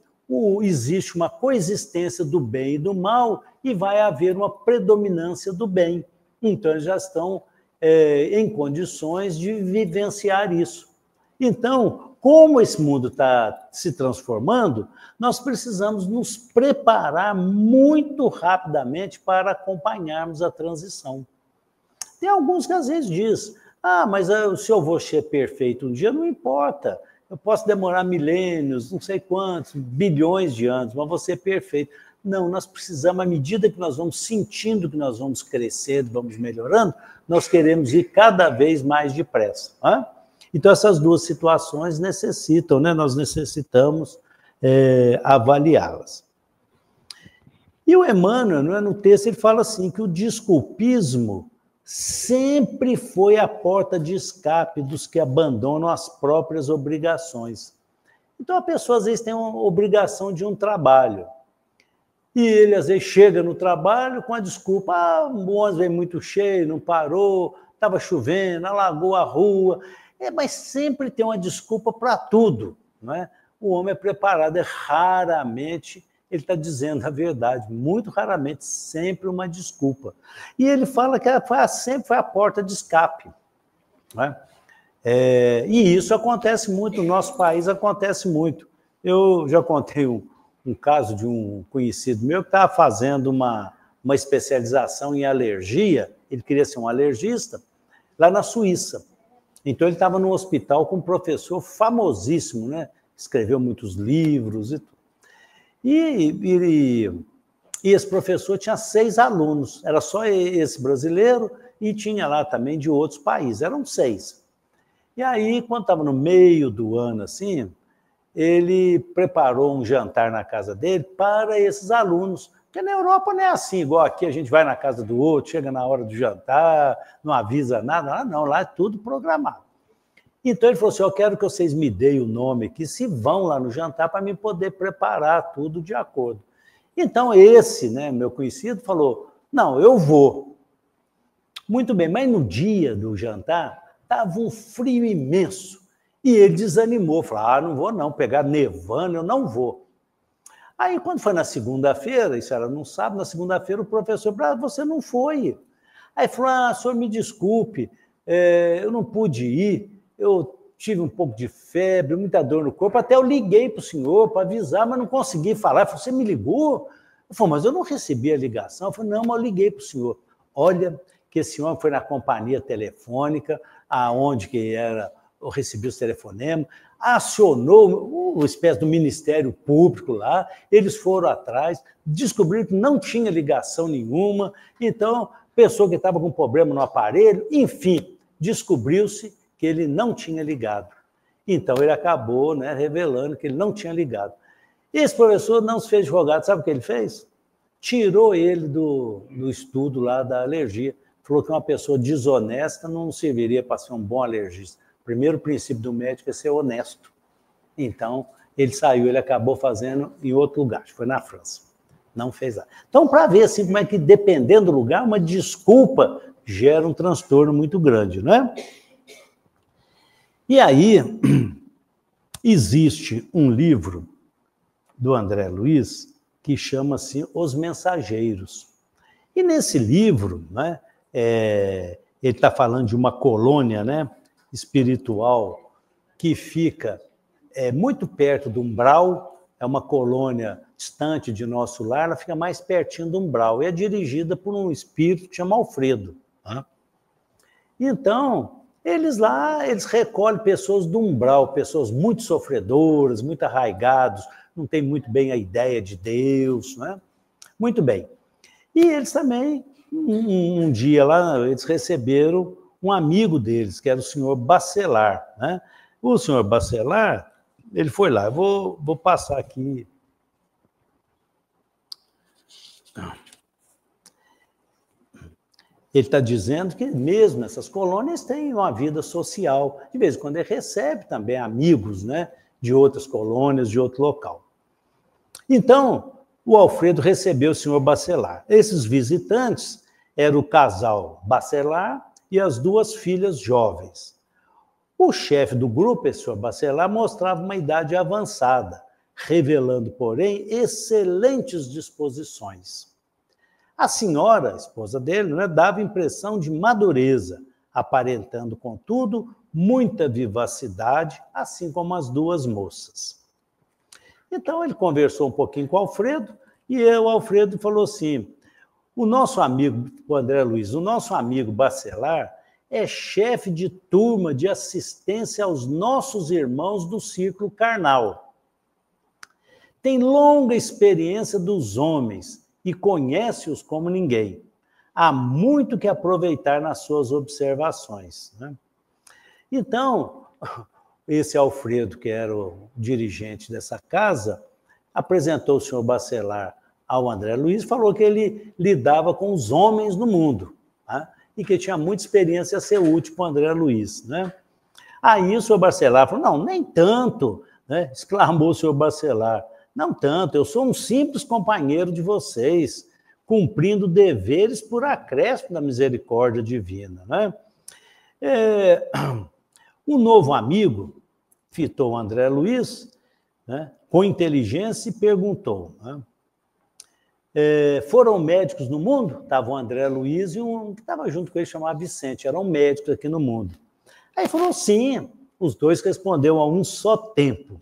existe uma coexistência do bem e do mal e vai haver uma predominância do bem. Então, eles já estão em condições de vivenciar isso. Então, como esse mundo está se transformando, nós precisamos nos preparar muito rapidamente para acompanharmos a transição. Tem alguns que às vezes dizem, mas se eu vou ser perfeito um dia, não importa. Eu posso demorar milênios, não sei quantos, bilhões de anos, mas vou ser perfeito. Não, nós precisamos, à medida que nós vamos sentindo que nós vamos crescendo, vamos melhorando, nós queremos ir cada vez mais depressa. Né? Então, essas duas situações necessitam, né? Nós necessitamos avaliá-las. E o Emmanuel, no texto, ele fala assim, que o desculpismo sempre foi a porta de escape dos que abandonam as próprias obrigações. Então, a pessoa, às vezes, tem uma obrigação de um trabalho. E ele, às vezes, chega no trabalho com a desculpa, o ônibus veio muito cheio, não parou, estava chovendo, alagou a rua. Mas sempre tem uma desculpa para tudo. Não é? O homem é preparado, raramente ele está dizendo a verdade, muito raramente, sempre uma desculpa. E ele fala que sempre foi a porta de escape. Não é? E isso acontece muito, no nosso país acontece muito. Eu já contei um caso de um conhecido meu que estava fazendo uma especialização em alergia, ele queria ser um alergista, lá na Suíça. Então ele estava num hospital com um professor famosíssimo, né? Escreveu muitos livros e tudo. E esse professor tinha 6 alunos, era só esse brasileiro e tinha lá também de outros países, eram 6. E aí, quando estava no meio do ano, assim, ele preparou um jantar na casa dele para esses alunos. Porque na Europa não é assim, igual aqui a gente vai na casa do outro, chega na hora do jantar, não avisa nada. Lá não, lá é tudo programado. Então ele falou assim, eu quero que vocês me deem o nome aqui, se vão lá no jantar para mim poder preparar tudo de acordo. Então esse, né, meu conhecido, falou, não, eu vou. Muito bem, mas no dia do jantar estava um frio imenso. E ele desanimou, falou, não vou não, pegar nevando, eu não vou. Aí, quando foi na segunda-feira, isso era no sábado, na segunda-feira o professor falou, você não foi. Aí falou, senhor, me desculpe, eu não pude ir, eu tive um pouco de febre, muita dor no corpo, até eu liguei para o senhor para avisar, mas não consegui falar. Ele falou, você me ligou? Eu falei, mas eu não recebi a ligação. Eu falei, não, mas eu liguei para o senhor. Olha, que esse homem foi na companhia telefônica, aonde que era... eu recebi os telefonemas, acionou uma espécie do Ministério Público lá, eles foram atrás, descobriram que não tinha ligação nenhuma, então, pessoa que estava com problema no aparelho, enfim, descobriu-se que ele não tinha ligado. Então, ele acabou, né, revelando que ele não tinha ligado. Esse professor não se fez advogado, sabe o que ele fez? Tirou ele do estudo lá da alergia, falou que uma pessoa desonesta não serviria para ser um bom alergista. O primeiro princípio do médico é ser honesto. Então, ele saiu, ele acabou fazendo em outro lugar, foi na França. Não fez nada. Então, para ver assim, como é que, dependendo do lugar, uma desculpa gera um transtorno muito grande, não é? E aí, existe um livro do André Luiz que chama-se Os Mensageiros. E nesse livro, né, ele está falando de uma colônia, né, espiritual que fica muito perto do umbral, é uma colônia distante de nosso lar, ela fica mais pertinho do umbral, e é dirigida por um espírito que chama Alfredo. Né? Então, eles recolhem pessoas do umbral, pessoas muito sofredoras, muito arraigadas, não têm muito bem a ideia de Deus, né? Muito bem. E eles também, um dia lá, eles receberam um amigo deles, que era o senhor Bacelar, né? O senhor Bacelar, ele foi lá, eu vou passar aqui. Ele está dizendo que mesmo essas colônias têm uma vida social. De vez em quando ele recebe também amigos, né, de outras colônias, de outro local. Então, o Alfredo recebeu o senhor Bacelar. Esses visitantes eram o casal Bacelar e as 2 filhas jovens. O chefe do grupo, esse senhor Bacelar, mostrava uma idade avançada, revelando, porém, excelentes disposições. A senhora, a esposa dele, né, dava impressão de madureza, aparentando, contudo, muita vivacidade, assim como as duas moças. Então, ele conversou um pouquinho com o Alfredo, e o Alfredo falou assim, o nosso amigo, o André Luiz, o nosso amigo Bacelar é chefe de turma de assistência aos nossos irmãos do círculo carnal. Tem longa experiência dos homens e conhece-os como ninguém. Há muito que aproveitar nas suas observações, né? Então, esse Alfredo, que era o dirigente dessa casa, apresentou o senhor Bacelar ao André Luiz, falou que ele lidava com os homens no mundo, né? E que tinha muita experiência a ser útil para o André Luiz, né? Aí o senhor Bacelar falou, não, nem tanto, né? Exclamou o senhor Bacelar, não tanto, eu sou um simples companheiro de vocês, cumprindo deveres por acréscimo da misericórdia divina, né? O novo amigo fitou o André Luiz, né, com inteligência e perguntou, né, foram médicos no mundo? Estava o André Luiz e um que estava junto com ele, chamado Vicente, eram médicos aqui no mundo. Aí falou, sim, os dois responderam a um só tempo.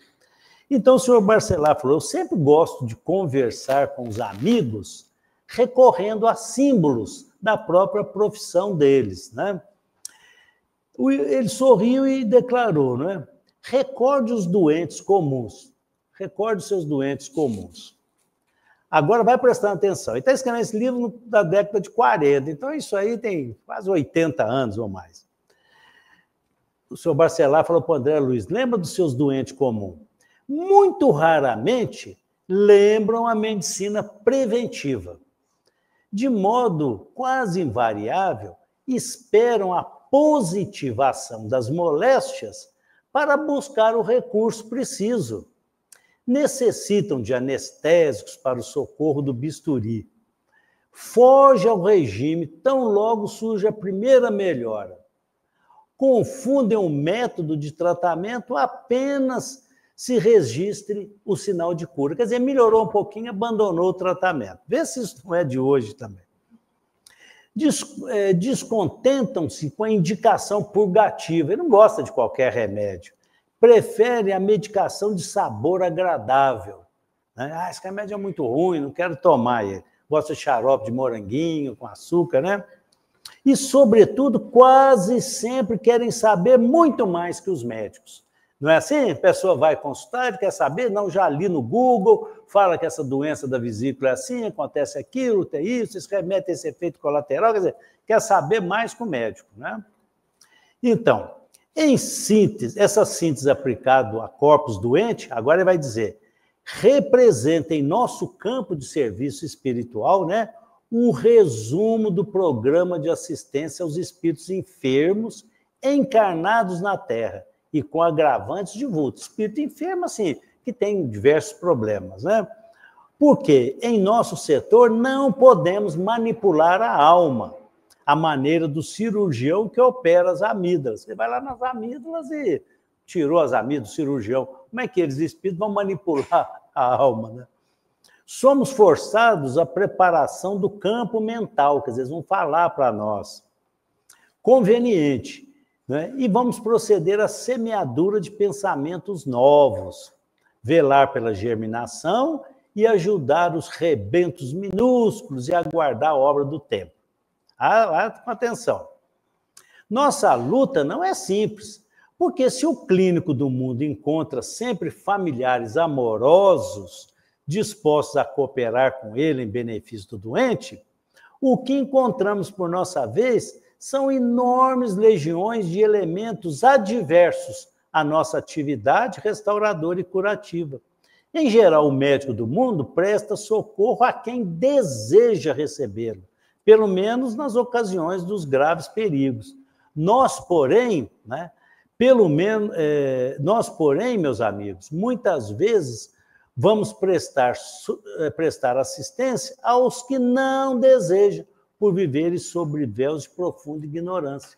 Então o senhor Bacelar falou, eu sempre gosto de conversar com os amigos recorrendo a símbolos da própria profissão deles, né? Ele sorriu e declarou, né? Recorde os doentes comuns. Recorde os seus doentes comuns. Agora vai prestando atenção. Ele está escrevendo esse livro da década de 40, então isso aí tem quase 80 anos ou mais. O senhor Bacelar falou para o André Luiz, lembra dos seus doentes comuns? Muito raramente lembram a medicina preventiva. De modo quase invariável, esperam a positivação das moléstias para buscar o recurso preciso. Necessitam de anestésicos para o socorro do bisturi. Foge ao regime tão logo surge a primeira melhora. Confundem o método de tratamento apenas se registre o sinal de cura. Quer dizer, melhorou um pouquinho, abandonou o tratamento. Vê se isso não é de hoje também. Descontentam-se com a indicação purgativa. Ele não gosta de qualquer remédio. Prefere a medicação de sabor agradável. Né? Esse remédio é muito ruim, não quero tomar ele. Gosta de xarope de moranguinho, com açúcar, né? E, sobretudo, quase sempre querem saber muito mais que os médicos. Não é assim? A pessoa vai consultar, ele quer saber, não, já li no Google, fala que essa doença da vesícula é assim, acontece aquilo, tem isso, esse remédio tem esse efeito colateral, quer dizer, quer saber mais que o médico, né? Então, em síntese, essa síntese aplicada a corpos doentes, agora ele vai dizer, representa em nosso campo de serviço espiritual, né, um resumo do programa de assistência aos espíritos enfermos encarnados na Terra, e com agravantes de vulto. Espírito enfermo, assim, que tem diversos problemas, né? Porque em nosso setor não podemos manipular a alma, a maneira do cirurgião que opera as amígdalas. Você vai lá nas amígdalas e tirou as amígdalas do cirurgião. Como é que eles, espíritos, vão manipular a alma, né? Somos forçados à preparação do campo mental, quer dizer, eles vão falar para nós. Conveniente. Né? E vamos proceder à semeadura de pensamentos novos, velar pela germinação e ajudar os rebentos minúsculos e aguardar a obra do tempo. Atenção. Nossa luta não é simples, porque se o clínico do mundo encontra sempre familiares amorosos, dispostos a cooperar com ele em benefício do doente, o que encontramos por nossa vez são enormes legiões de elementos adversos à nossa atividade restauradora e curativa. Em geral, o médico do mundo presta socorro a quem deseja recebê-lo, pelo menos nas ocasiões dos graves perigos. Nós, porém, meus amigos, muitas vezes vamos prestar assistência aos que não desejam, por viverem sobre véus de profunda ignorância.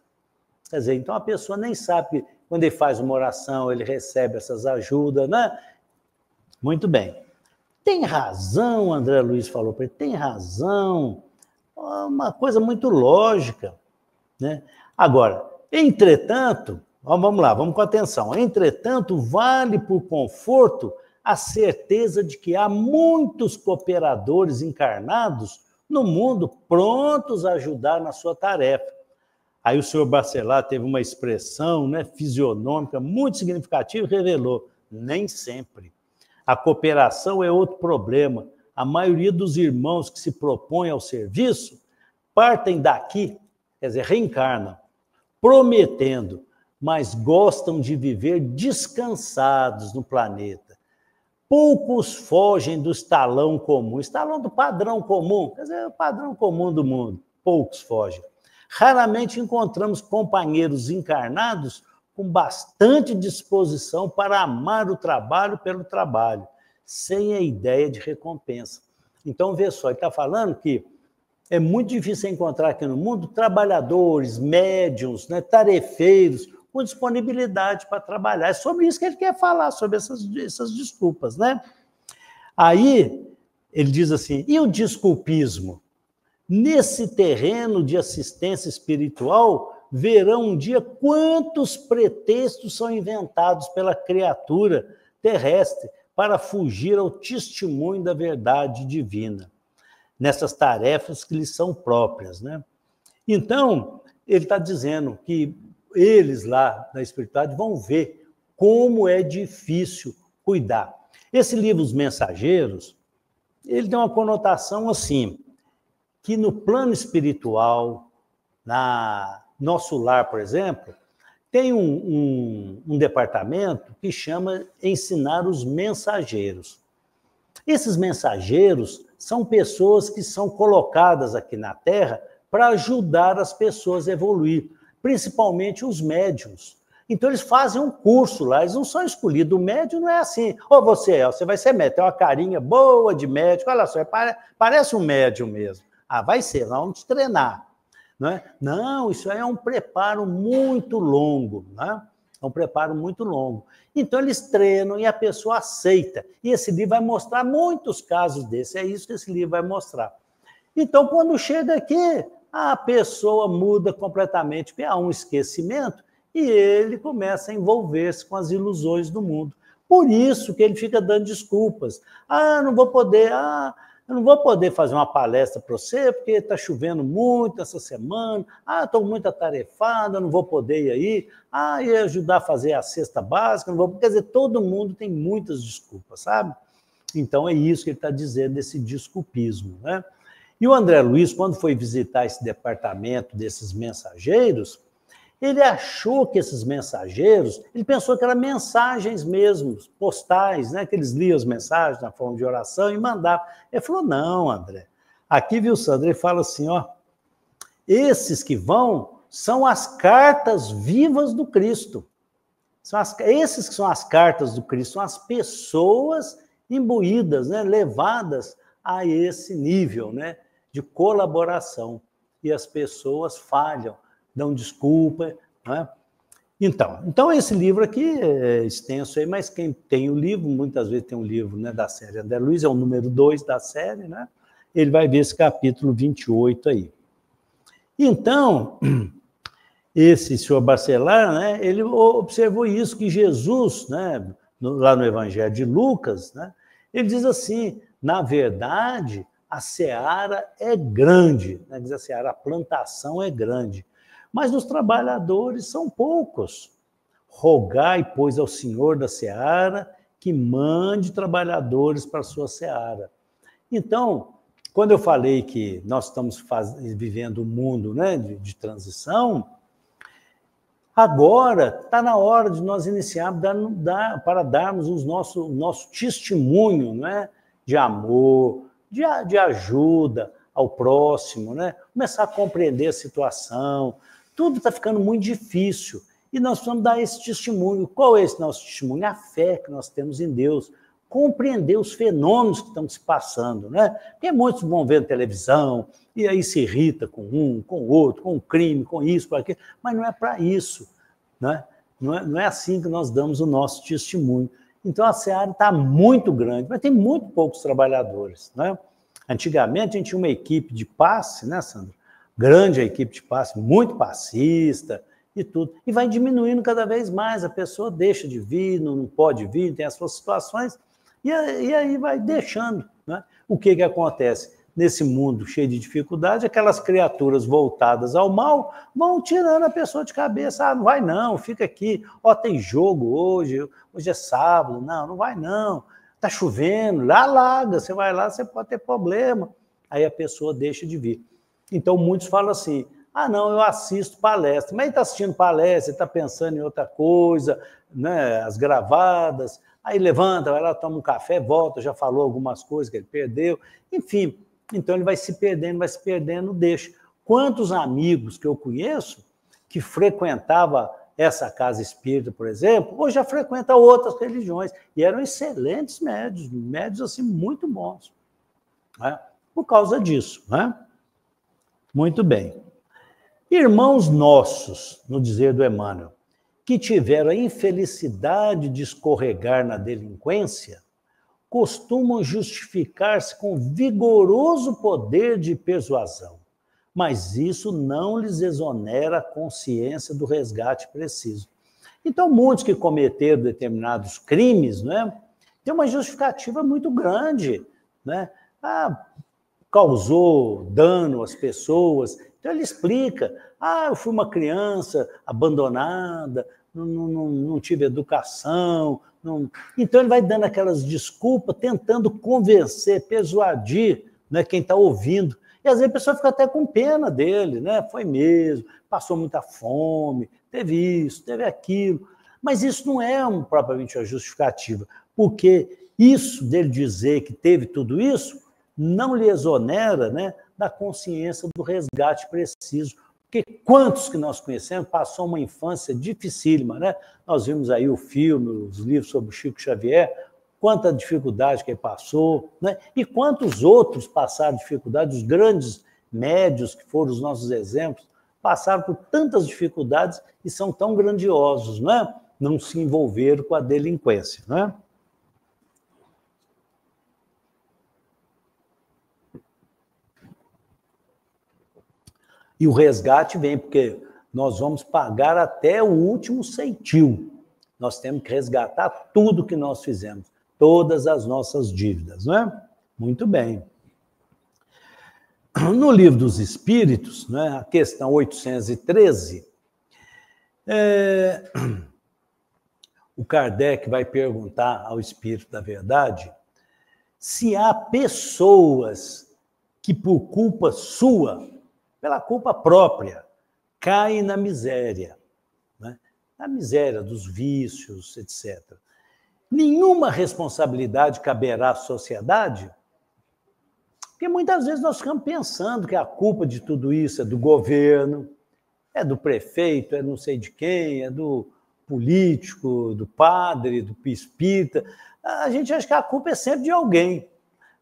Quer dizer, então a pessoa nem sabe que quando ele faz uma oração, ele recebe essas ajudas, né? Muito bem. Tem razão, André Luiz falou para ele, tem razão. Uma coisa muito lógica, né? Agora, entretanto, vamos lá, vamos com atenção. Entretanto, vale por conforto a certeza de que há muitos cooperadores encarnados no mundo prontos a ajudar na sua tarefa. Aí o senhor Bacelar teve uma expressão, né, fisionômica muito significativa e revelou: nem sempre. A cooperação é outro problema. A maioria dos irmãos que se propõem ao serviço partem daqui, quer dizer, reencarnam, prometendo, mas gostam de viver descansados no planeta. Poucos fogem do estalão comum, estalão do padrão comum, quer dizer, o padrão comum do mundo. Poucos fogem. Raramente encontramos companheiros encarnados com bastante disposição para amar o trabalho pelo trabalho, sem a ideia de recompensa. Então, vê só, ele está falando que é muito difícil encontrar aqui no mundo trabalhadores, médiuns, né, tarefeiros, com disponibilidade para trabalhar. É sobre isso que ele quer falar, sobre essas desculpas, né? Aí, ele diz assim, e o desculpismo? Nesse terreno de assistência espiritual, verão um dia quantos pretextos são inventados pela criatura terrestre para fugir ao testemunho da verdade divina, nessas tarefas que lhes são próprias, né? Então, ele está dizendo que eles lá na espiritualidade vão ver como é difícil cuidar. Esse livro, Os Mensageiros, ele tem uma conotação assim, que no plano espiritual, na nosso lar, por exemplo, tem um departamento que chama Ensinar os Mensageiros. Esses mensageiros são pessoas que são colocadas aqui na Terra para ajudar as pessoas a evoluir, principalmente os médiuns. Então, eles fazem um curso lá, eles não são escolhidos. O médium não é assim, você vai ser médium, tem uma carinha boa de médico, olha só, parece um médium mesmo. Ah, vai ser, nós vamos te treinar. Não é? Não, isso aí é um preparo muito longo, né? É um preparo muito longo. Então, eles treinam e a pessoa aceita. E esse livro vai mostrar muitos casos desses, é isso que esse livro vai mostrar. Então, quando chega aqui, a pessoa muda completamente, porque há um esquecimento, e ele começa a envolver-se com as ilusões do mundo. Por isso que ele fica dando desculpas. Eu não vou poder fazer uma palestra para você, porque está chovendo muito essa semana. Estou muito atarefada, não vou poder ir aí. Ia ajudar a fazer a cesta básica, não vou. Quer dizer, todo mundo tem muitas desculpas, sabe? Então, é isso que ele está dizendo, desse desculpismo, né? E o André Luiz, quando foi visitar esse departamento desses mensageiros, ele achou que esses mensageiros, ele pensou que eram mensagens mesmo, postais, né? Que eles liam as mensagens na forma de oração e mandavam. Ele falou, não, André. Aqui, viu, Sandra? Ele fala assim, esses que vão são as cartas vivas do Cristo. Esses que são as cartas do Cristo, são as pessoas imbuídas, né? Levadas a esse nível, né? De colaboração. E as pessoas falham, dão desculpa, né? Então, esse livro aqui é extenso aí, mas quem tem o livro, muitas vezes tem um livro, né, da série André Luiz, é o número 2 da série, né? Ele vai ver esse capítulo 28 aí. Então, esse senhor Bacelar, né, ele observou isso, que Jesus, né, lá no Evangelho de Lucas, né, ele diz assim, na verdade, a seara é grande, né, diz a seara, a plantação é grande, mas os trabalhadores são poucos. Rogai, pois, ao Senhor da seara que mande trabalhadores para a sua seara. Então, quando eu falei que nós estamos vivendo um mundo, né, de transição, agora está na hora de nós iniciarmos para darmos o nosso testemunho, né, de amor, de ajuda ao próximo, né? Começar a compreender a situação. Tudo está ficando muito difícil e nós precisamos dar esse testemunho. Qual é esse nosso testemunho? A fé que nós temos em Deus. Compreender os fenômenos que estão se passando, né? Porque muitos vão ver na televisão e aí se irrita com um, com o outro, com o crime, com isso, com aquilo, mas não é para isso, né? Não é assim que nós damos o nosso testemunho. Então, a seara está muito grande, mas tem muito poucos trabalhadores, né? Antigamente, a gente tinha uma equipe de passe, né, Sandra? grande a equipe de passe, muito passista e tudo. E vai diminuindo cada vez mais, a pessoa deixa de vir, não pode vir, tem as suas situações, e aí vai deixando. Né? O que acontece? Nesse mundo cheio de dificuldade, aquelas criaturas voltadas ao mal vão tirando a pessoa de cabeça. Ah, não vai não, fica aqui. Ó, tem jogo hoje é sábado. Não, não vai não. Tá chovendo, lá alaga, você vai lá, você pode ter problema. Aí a pessoa deixa de vir. Então, muitos falam assim, ah, não, eu assisto palestra. Mas ele está assistindo palestra, ele está pensando em outra coisa, né, as gravadas. Aí levanta, vai lá, toma um café, volta, já falou algumas coisas que ele perdeu. Enfim, então ele vai se perdendo, deixa. Quantos amigos que eu conheço que frequentava essa casa espírita, por exemplo, hoje já frequenta outras religiões, e eram excelentes médios assim, muito bons, né? Por causa disso. Né? Muito bem. Irmãos nossos, no dizer do Emmanuel, que tiveram a infelicidade de escorregar na delinquência, costumam justificar-se com vigoroso poder de persuasão, mas isso não lhes exonera a consciência do resgate preciso. Então, muitos que cometeram determinados crimes, né, têm uma justificativa muito grande, né? Causou dano às pessoas. Então, ele explica, eu fui uma criança abandonada, não tive educação. Não... Então, ele vai dando aquelas desculpas, tentando convencer, persuadir, né, quem está ouvindo. E, às vezes, a pessoa fica até com pena dele, né? Foi mesmo, passou muita fome, teve isso, teve aquilo. Mas isso não é propriamente uma justificativa, porque isso dele dizer que teve tudo isso não lhe exonera, né, da consciência do resgate preciso. Porque quantos que nós conhecemos passou uma infância dificílima, né? Nós vimos aí o filme, os livros sobre o Chico Xavier, quanta dificuldade que ele passou, né? E quantos outros passaram dificuldades, os grandes médios que foram os nossos exemplos, passaram por tantas dificuldades e são tão grandiosos, né? Não se envolveram com a delinquência, né? E o resgate vem porque nós vamos pagar até o último ceitil. Nós temos que resgatar tudo que nós fizemos, todas as nossas dívidas, não é? Muito bem. No Livro dos Espíritos, né, a questão 813, o Kardec vai perguntar ao Espírito da Verdade se há pessoas que, por culpa sua, pela culpa própria, caem na miséria, né? Na miséria dos vícios, etc. Nenhuma responsabilidade caberá à sociedade, porque muitas vezes nós ficamos pensando que a culpa de tudo isso é do governo, é do prefeito, é não sei de quem, é do político, do padre, do espírita. A gente acha que a culpa é sempre de alguém.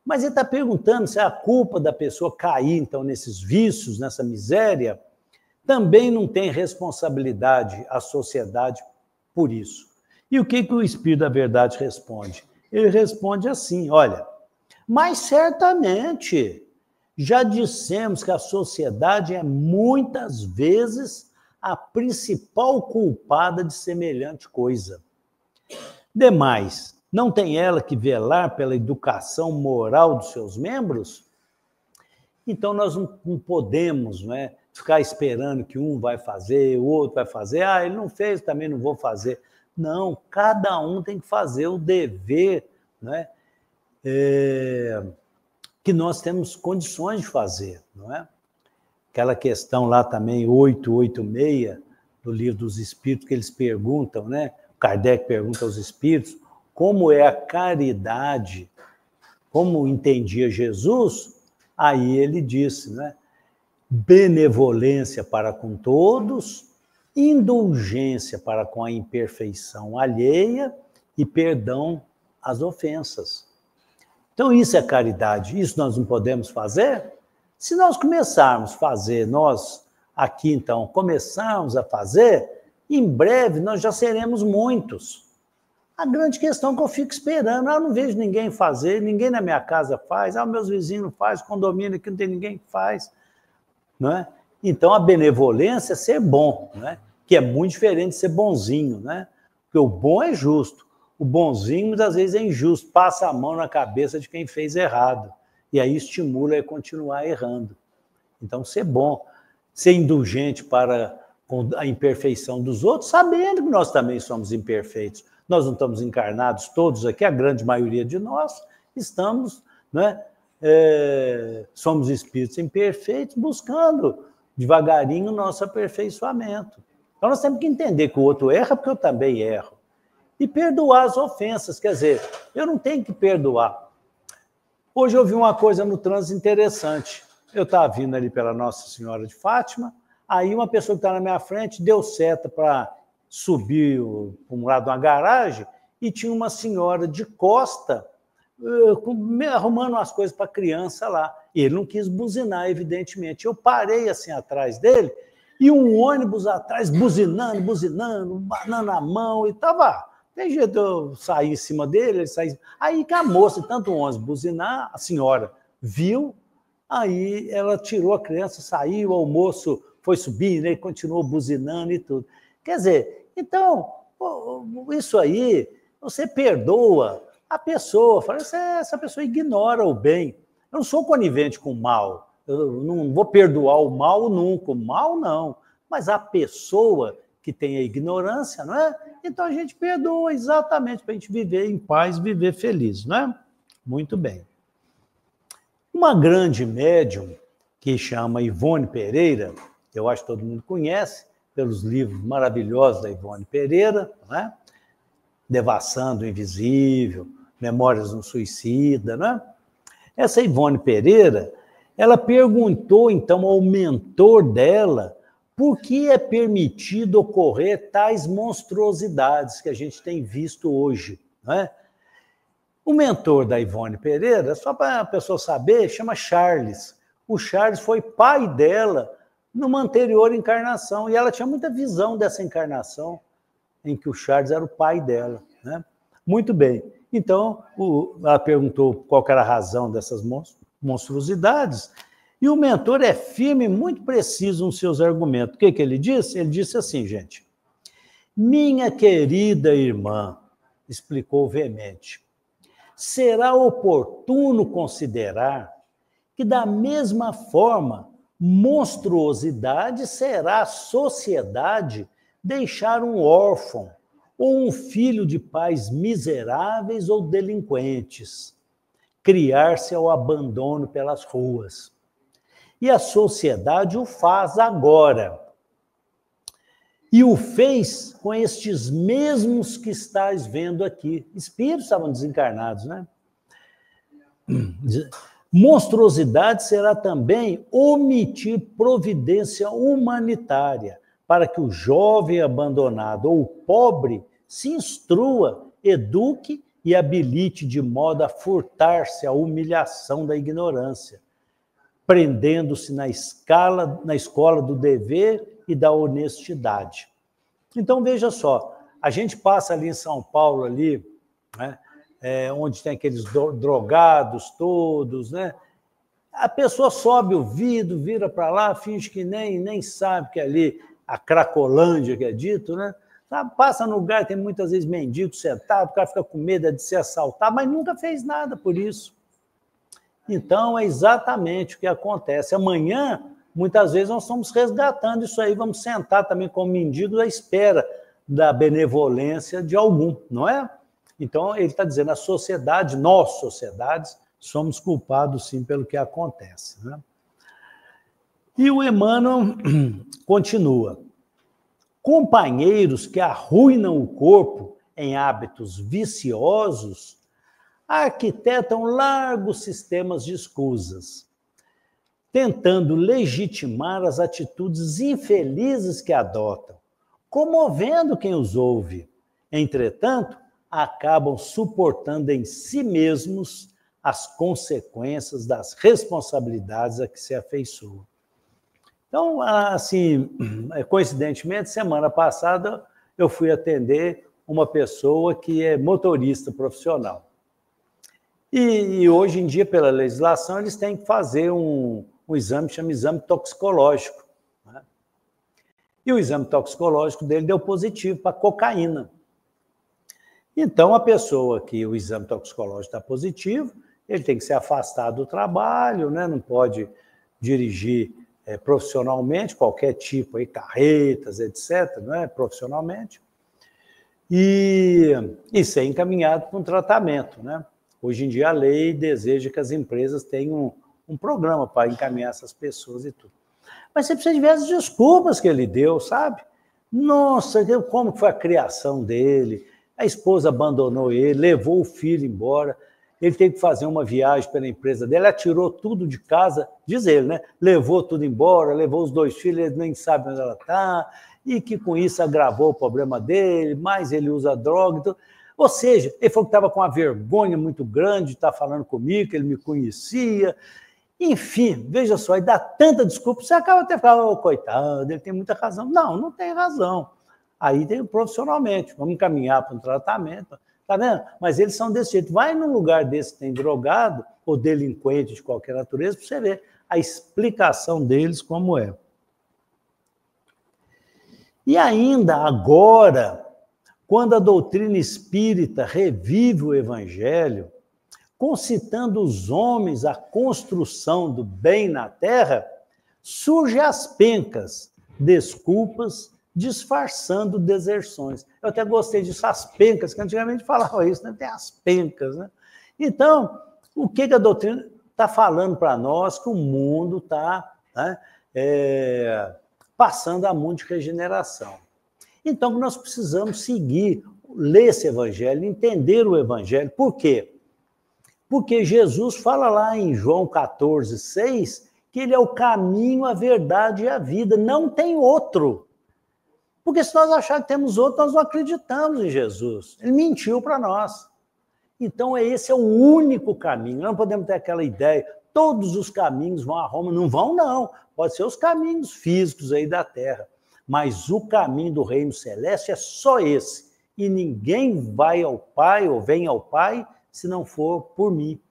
Mas ele está perguntando se a culpa da pessoa cair, então, nesses vícios, nessa miséria, também não tem responsabilidade a sociedade por isso. E o que o Espírito da Verdade responde? Ele responde assim, olha, mas certamente já dissemos que a sociedade é muitas vezes a principal culpada de semelhante coisa. Demais, não tem ela que velar pela educação moral dos seus membros? Então, nós não podemos, né, ficar esperando que um vai fazer, o outro vai fazer. Ele não fez, também não vou fazer. Não, cada um tem que fazer o dever, né, que nós temos condições de fazer, não é? Aquela questão lá também, 886, do Livro dos Espíritos, que eles perguntam, né? Kardec pergunta aos espíritos, como é a caridade, como entendia Jesus, aí ele disse, né? Benevolência para com todos, indulgência para com a imperfeição alheia e perdão às ofensas. Então, isso é caridade. Isso nós não podemos fazer? Se nós começarmos a fazer, nós aqui, então, começarmos a fazer, em breve nós já seremos muitos. A grande questão é que eu fico esperando, eu não vejo ninguém fazer, ninguém na minha casa faz, meus vizinhos não fazem, condomínio aqui não tem ninguém que faz. Não é? Então, a benevolência é ser bom, né? Que é muito diferente de ser bonzinho, né? Porque o bom é justo. O bonzinho, muitas vezes, é injusto. Passa a mão na cabeça de quem fez errado. E aí estimula a continuar errando. Então, ser bom. Ser indulgente para a imperfeição dos outros, sabendo que nós também somos imperfeitos. Nós não estamos encarnados todos aqui, a grande maioria de nós estamos, né? Somos espíritos imperfeitos, buscando devagarinho o nosso aperfeiçoamento. Então, nós temos que entender que o outro erra porque eu também erro. E perdoar as ofensas, quer dizer, eu não tenho que perdoar. Hoje eu vi uma coisa no trânsito interessante. Eu estava vindo ali pela Nossa Senhora de Fátima, aí uma pessoa que está na minha frente deu seta para subir para um lado de uma garagem e tinha uma senhora de costa arrumando umas coisas para a criança lá. E ele não quis buzinar, evidentemente. Eu parei assim atrás dele e um ônibus atrás buzinando, banana na mão e estava... Tem jeito de eu sair em cima dele, ele sair... Aí que a moça, tanto o ônibus buzinar, a senhora viu, aí ela tirou a criança, saiu, o almoço foi subir, né, e continuou buzinando e tudo. Quer dizer, então, isso aí, você perdoa a pessoa, fala, essa pessoa ignora o bem. Eu não sou conivente com o mal, eu não vou perdoar o mal nunca, o mal não, mas a pessoa que tem a ignorância, não é? Então a gente perdoa exatamente para a gente viver em paz, viver feliz, não é? Muito bem. Uma grande médium que chama Ivone Pereira, eu acho que todo mundo conhece, pelos livros maravilhosos da Ivone Pereira, não é? Devassando o Invisível, Memórias de um Suicida, não é? Essa Ivone Pereira, ela perguntou então ao mentor dela por que é permitido ocorrer tais monstruosidades que a gente tem visto hoje, não é? O mentor da Ivone Pereira, só para a pessoa saber, chama Charles. O Charles foi pai dela numa anterior encarnação, e ela tinha muita visão dessa encarnação, em que o Charles era o pai dela, né? Muito bem. Então, ela perguntou qual era a razão dessas monstruosidades, e o mentor é firme e muito preciso nos seus argumentos. O que ele disse? Ele disse assim, gente, minha querida irmã, explicou veemente, será oportuno considerar que, da mesma forma, monstruosidade será a sociedade deixar um órfão ou um filho de pais miseráveis ou delinquentes, criar-se ao abandono pelas ruas. E a sociedade o faz agora. E o fez com estes mesmos que estás vendo aqui. Espíritos estavam desencarnados, né? Monstruosidade será também omitir providência humanitária para que o jovem abandonado ou o pobre se instrua, eduque e habilite de modo a furtar-se à humilhação da ignorância, prendendo-se na escola do dever e da honestidade. Então, veja só, a gente passa ali em São Paulo, ali, né, onde tem aqueles drogados todos, né? A pessoa sobe o vidro, vira para lá, finge que nem sabe que é ali a Cracolândia, que é dito, né? Passa no lugar, tem muitas vezes mendigo sentado, o cara fica com medo de ser assaltado, mas nunca fez nada por isso. Então, é exatamente o que acontece. Amanhã, muitas vezes, nós estamos resgatando isso aí, vamos sentar também como mendigo à espera da benevolência de algum, não é? Então, ele está dizendo, a sociedade, nós, sociedades, somos culpados, sim, pelo que acontece, né? E o Emmanuel continua. Companheiros que arruinam o corpo em hábitos viciosos arquitetam largos sistemas de escusas, tentando legitimar as atitudes infelizes que adotam, comovendo quem os ouve. Entretanto, acabam suportando em si mesmos as consequências das responsabilidades a que se afeiçoam. Então, assim, coincidentemente, semana passada eu fui atender uma pessoa que é motorista profissional. E hoje em dia, pela legislação, eles têm que fazer um exame que chama exame toxicológico. E o exame toxicológico dele deu positivo para cocaína. Então, a pessoa que o exame toxicológico está positivo, ele tem que ser afastado do trabalho, né? Não pode dirigir profissionalmente, qualquer tipo, aí, carretas, etc., né? Profissionalmente, e ser encaminhado para um tratamento, né? Hoje em dia, a lei deseja que as empresas tenham um programa para encaminhar essas pessoas e tudo. Mas você precisa de ver as desculpas que ele deu, sabe? Nossa, como foi a criação dele? A esposa abandonou ele, levou o filho embora, ele teve que fazer uma viagem pela empresa dele, atirou tudo de casa, diz ele, né? Levou tudo embora, levou os 2 filhos, ele nem sabe onde ela está, e que com isso agravou o problema dele, mas ele usa droga. Então... Ou seja, ele falou que estava com uma vergonha muito grande de estar falando comigo, que ele me conhecia. Enfim, veja só, e dá tanta desculpa, você acaba até falando, oh, coitado, ele tem muita razão. Não, não tem razão. Aí tem profissionalmente, vamos encaminhar para um tratamento, tá vendo? Mas eles são desse jeito. Vai num lugar desse que tem drogado ou delinquente de qualquer natureza para você ver a explicação deles como é. E ainda agora, quando a doutrina espírita revive o evangelho, concitando os homens à construção do bem na terra, surgem as pencas, desculpas, disfarçando deserções. Eu até gostei disso, as pencas, que antigamente falava isso, né? Tem as pencas, né? Então, o que a doutrina está falando para nós? Que o mundo está, né, passando a mundo de regeneração. Então, nós precisamos seguir, ler esse evangelho, entender o evangelho. Por quê? Porque Jesus fala lá em João 14:6, que ele é o caminho, a verdade e a vida. Não tem outro. Porque se nós acharmos que temos outro, nós não acreditamos em Jesus. Ele mentiu para nós. Então, esse é o único caminho. Não podemos ter aquela ideia, todos os caminhos vão a Roma. Não vão, não. Pode ser os caminhos físicos aí da Terra. Mas o caminho do reino celeste é só esse. E ninguém vai ao Pai ou vem ao Pai se não for por mim.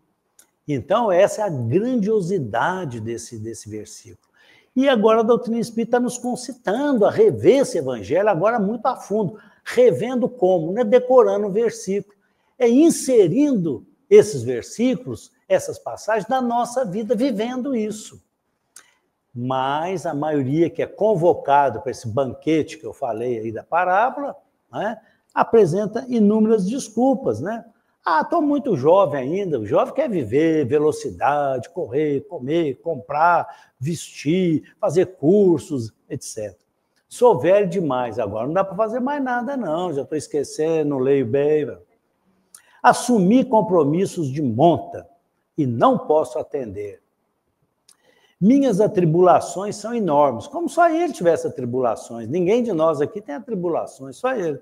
Então, essa é a grandiosidade desse versículo. E agora a doutrina espírita está nos concitando a rever esse evangelho, agora muito a fundo. Revendo como? Não é decorando o versículo. É inserindo esses versículos, essas passagens, na nossa vida, vivendo isso. Mas a maioria que é convocado para esse banquete que eu falei aí da parábola, né, apresenta inúmeras desculpas, né? Ah, estou muito jovem ainda, o jovem quer viver, velocidade, correr, comer, comprar, vestir, fazer cursos, etc. Sou velho demais agora, não dá para fazer mais nada não, já estou esquecendo, não leio bem. Assumir compromissos de monta e não posso atender. Minhas atribulações são enormes, como só ele tivesse atribulações, ninguém de nós aqui tem atribulações, só ele.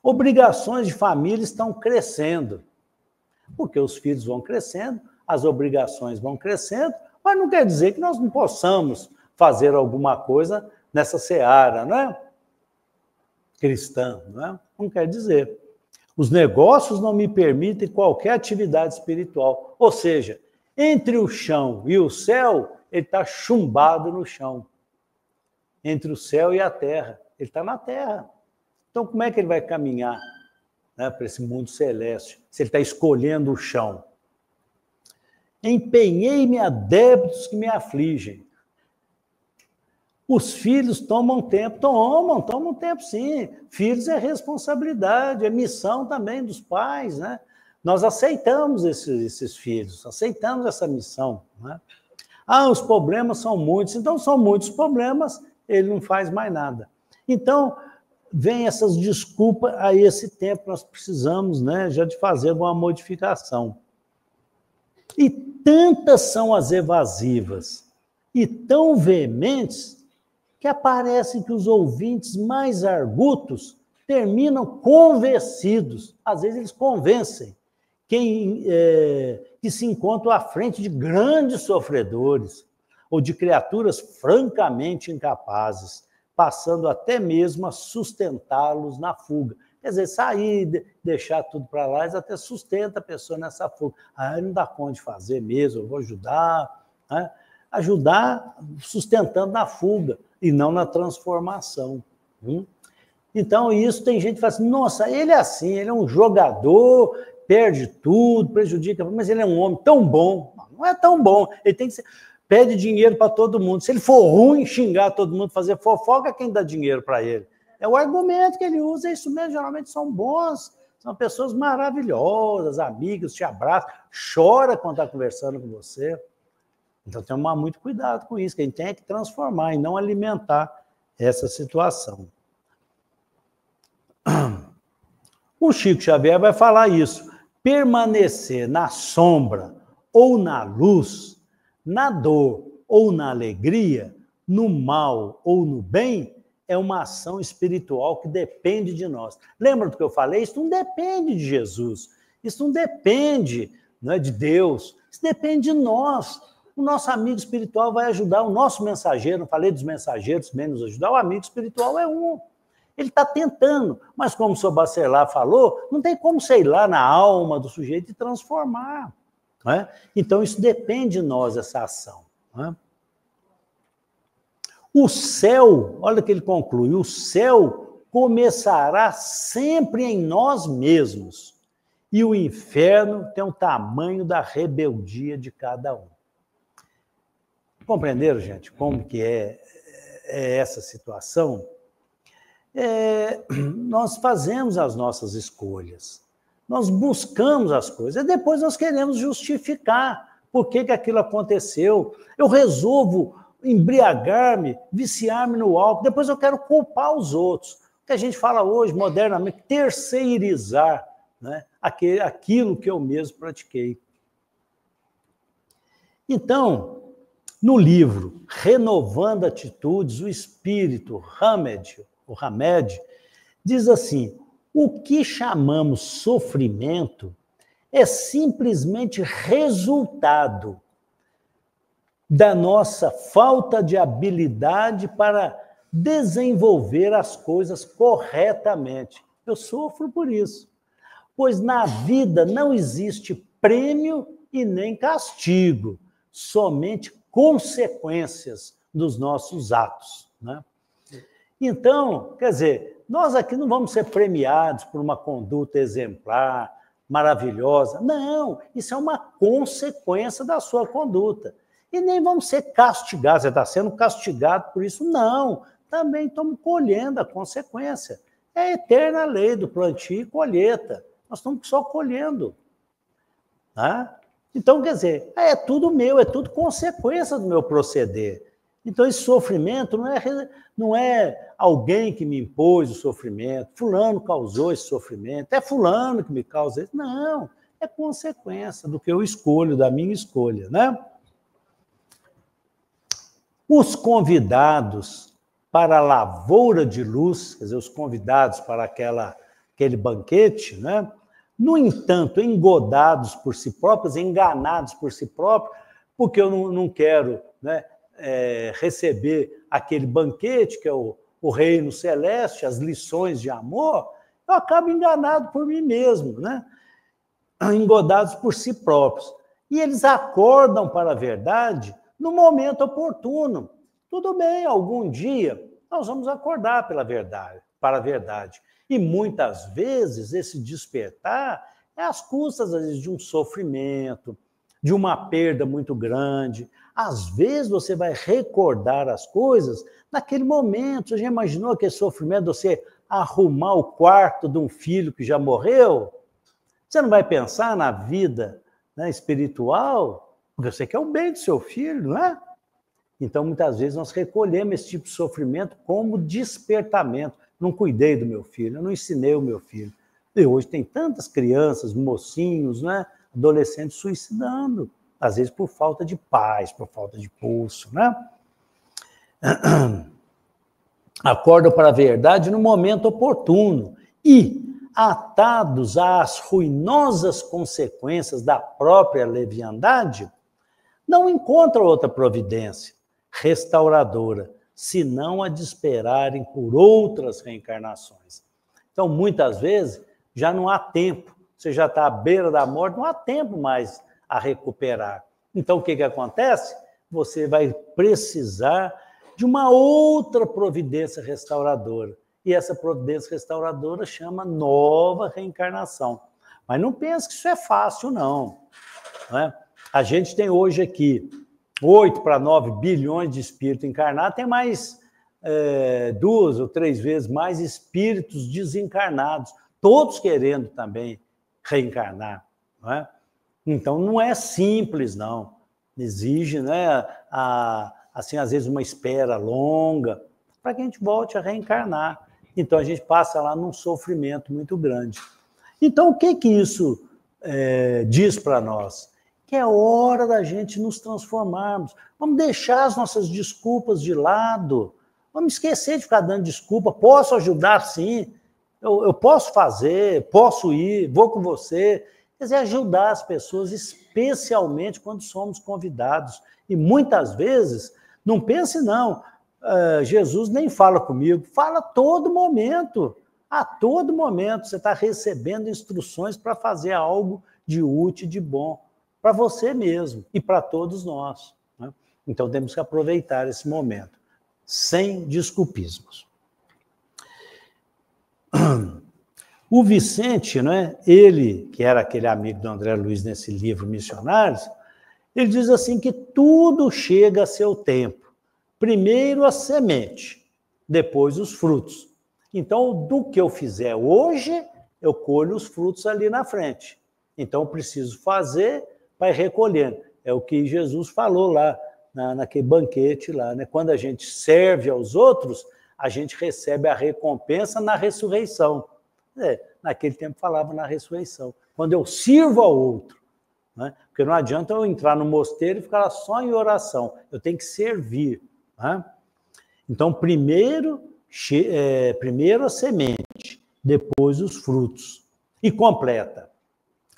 Obrigações de família estão crescendo, porque os filhos vão crescendo, as obrigações vão crescendo, mas não quer dizer que nós não possamos fazer alguma coisa nessa seara, não é? Cristã, não é? Não quer dizer. Os negócios não me permitem qualquer atividade espiritual, ou seja, entre o chão e o céu, ele está chumbado no chão. Entre o céu e a terra, ele está na terra. Então, como é que ele vai caminhar, né, para esse mundo celeste, se ele está escolhendo o chão? Empenhei-me a débitos que me afligem. Os filhos tomam tempo? Tomam tempo sim. Filhos é responsabilidade, é missão também dos pais, né? Nós aceitamos esses filhos, aceitamos essa missão, né? Ah, os problemas são muitos. Então, são muitos problemas, ele não faz mais nada. Então, vem essas desculpas a esse tempo, nós precisamos, né, já de fazer alguma modificação. E tantas são as evasivas e tão veementes que aparecem que os ouvintes mais argutos terminam convencidos. Às vezes eles convencem que se encontram à frente de grandes sofredores ou de criaturas francamente incapazes, passando até mesmo a sustentá-los na fuga. Quer dizer, sair, deixar tudo para lá, eles até sustenta a pessoa nessa fuga. Ah, não dá conta de fazer mesmo, eu vou ajudar. Né? Ajudar sustentando na fuga. e não na transformação. Então, isso tem gente que fala assim, nossa, ele é assim, ele é um jogador, perde tudo, prejudica, mas ele é um homem tão bom. Não é tão bom, ele tem que ser... Pede dinheiro para todo mundo. Se ele for ruim, xingar todo mundo, fazer fofoca, quem dá dinheiro para ele? É o argumento que ele usa, é isso mesmo, geralmente são bons, são pessoas maravilhosas, amigas, te abraçam, chora quando está conversando com você. Então, tem que tomar muito cuidado com isso, que a gente tem que transformar e não alimentar essa situação. O Chico Xavier vai falar isso. Permanecer na sombra ou na luz, na dor ou na alegria, no mal ou no bem, é uma ação espiritual que depende de nós. Lembra do que eu falei? Isso não depende de Jesus, isso não depende, não é, de Deus, isso depende de nós. O nosso amigo espiritual vai ajudar, o nosso mensageiro, não falei dos mensageiros que menos ajudar, o amigo espiritual é um. Ele está tentando, mas como o Sr. Bacelar falou, não tem como sei lá na alma do sujeito e transformar. Não é? Então, isso depende de nós, essa ação. Não é? O céu, olha que ele conclui, o céu começará sempre em nós mesmos e o inferno tem o tamanho da rebeldia de cada um. Compreenderam, gente, como que é essa situação? Nós fazemos as nossas escolhas, nós buscamos as coisas, e depois nós queremos justificar por que aquilo aconteceu. Eu resolvo embriagar-me, viciar-me no álcool, depois eu quero culpar os outros. O que a gente fala hoje, modernamente, terceirizar, né, aquilo que eu mesmo pratiquei. Então, no livro Renovando Atitudes, o espírito Hamed diz assim: o que chamamos sofrimento é simplesmente resultado da nossa falta de habilidade para desenvolver as coisas corretamente. Eu sofro por isso, pois na vida não existe prêmio e nem castigo, somente consequências dos nossos atos, né? Então, quer dizer, nós aqui não vamos ser premiados por uma conduta exemplar, maravilhosa. Não, isso é uma consequência da sua conduta. E nem vamos ser castigados, você está sendo castigado por isso. Não, também estamos colhendo a consequência. É a eterna lei do plantio e colheita. Nós estamos só colhendo. Tá? Então, quer dizer, é tudo meu, é tudo consequência do meu proceder. Então, esse sofrimento não é alguém que me impôs o sofrimento, fulano causou esse sofrimento, é fulano que me causa isso. Não, é consequência do que eu escolho, da minha escolha, né? Os convidados para a lavoura de luz, quer dizer, os convidados para aquele banquete, né? No entanto, engodados por si próprios, enganados por si próprios, porque eu não quero, né, receber aquele banquete, que é o reino celeste, as lições de amor, eu acabo enganado por mim mesmo, né? Engodados por si próprios. E eles acordam para a verdade no momento oportuno. Tudo bem, algum dia nós vamos acordar para a verdade. E muitas vezes esse despertar é às custas, às vezes, de um sofrimento, de uma perda muito grande. Às vezes você vai recordar as coisas naquele momento. Você já imaginou aquele sofrimento de você arrumar o quarto de um filho que já morreu? Você não vai pensar na vida, né, espiritual? Porque você quer o bem do seu filho, não é? Então, muitas vezes, nós recolhemos esse tipo de sofrimento como despertamento. Não cuidei do meu filho, eu não ensinei o meu filho. E hoje tem tantas crianças, mocinhos, né, adolescentes suicidando, às vezes por falta de paz, por falta de pulso, né? Acordam para a verdade no momento oportuno e, atados às ruinosas consequências da própria leviandade, não encontram outra providência restauradora, senão a de esperarem por outras reencarnações. Então, muitas vezes, já não há tempo, você já está à beira da morte, não há tempo mais a recuperar. Então, o que acontece? Você vai precisar de uma outra providência restauradora. E essa providência restauradora chama nova reencarnação. Mas não pense que isso é fácil, não. Né? A gente tem hoje aqui 8 para 9 bilhões de espíritos encarnados, tem mais 2 ou 3 vezes mais espíritos desencarnados, todos querendo também reencarnar. Não é? Então, não é simples, não. Exige, né, assim, às vezes, uma espera longa para que a gente volte a reencarnar. Então, a gente passa lá num sofrimento muito grande. Então, o que isso diz para nós? Que é hora da gente nos transformarmos. Vamos deixar as nossas desculpas de lado. Vamos esquecer de ficar dando desculpa. Posso ajudar, sim. Eu posso fazer, posso ir, vou com você. Quer dizer, ajudar as pessoas, especialmente quando somos convidados. E muitas vezes, não pense não, Jesus nem fala comigo, fala a todo momento. A todo momento você está recebendo instruções para fazer algo de útil, de bom, para você mesmo e para todos nós. Né? Então temos que aproveitar esse momento, sem desculpismos. O Vicente, né, ele, que era aquele amigo do André Luiz nesse livro Missionários, ele diz assim que tudo chega a seu tempo. Primeiro a semente, depois os frutos. Então, do que eu fizer hoje, eu colho os frutos ali na frente. Então, eu preciso fazer para ir recolhendo. É o que Jesus falou lá, naquele banquete lá, né? Quando a gente serve aos outros, a gente recebe a recompensa na ressurreição. Naquele tempo falava na ressurreição. Quando eu sirvo ao outro. Né? Porque não adianta eu entrar no mosteiro e ficar só em oração. Eu tenho que servir. Né? Então, primeiro a semente, depois os frutos. E completa.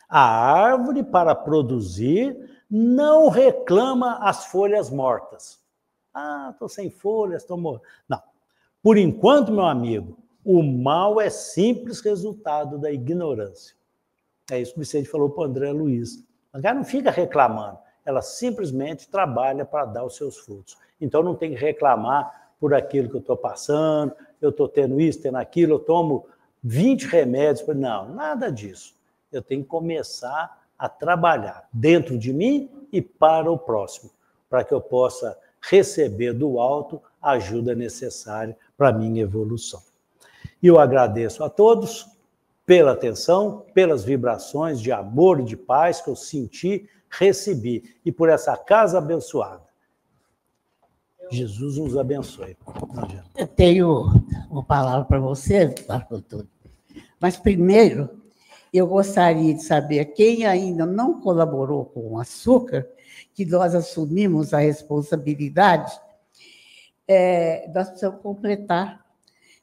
A árvore, para produzir, não reclama as folhas mortas. Ah, estou sem folhas, estou morto. Não. Por enquanto, meu amigo, o mal é simples resultado da ignorância. É isso que o Vicente falou para o André Luiz. A cara não fica reclamando, ela simplesmente trabalha para dar os seus frutos. Então, não tem que reclamar por aquilo que eu estou passando, eu estou tendo isso, tendo aquilo, eu tomo 20 remédios. Não, nada disso. Eu tenho que começar a trabalhar dentro de mim e para o próximo, para que eu possa receber do alto a ajuda necessária para a minha evolução. E eu agradeço a todos pela atenção, pelas vibrações de amor e de paz que eu senti, recebi, e por essa casa abençoada. Jesus nos abençoe. Eu tenho uma palavra para você, Marco Antônio. Mas primeiro, eu gostaria de saber quem ainda não colaborou com o açúcar, que nós assumimos a responsabilidade, nós precisamos completar.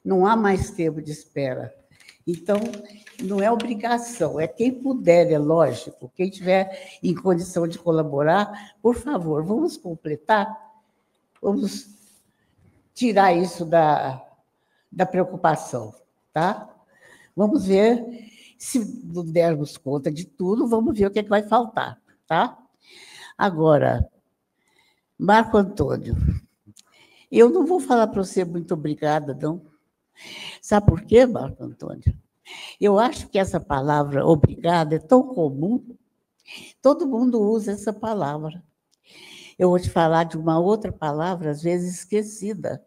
Não há mais tempo de espera. Então, não é obrigação, é quem puder, é lógico. Quem tiver em condição de colaborar, por favor, vamos completar, vamos tirar isso da preocupação, tá? Vamos ver, se não dermos conta de tudo, vamos ver o que é que vai faltar, tá? Agora, Marco Antônio, eu não vou falar para você muito obrigada, não. Sabe por quê, Marco Antônio? Eu acho que essa palavra obrigado é tão comum, todo mundo usa essa palavra. Eu vou te falar de uma outra palavra, às vezes esquecida.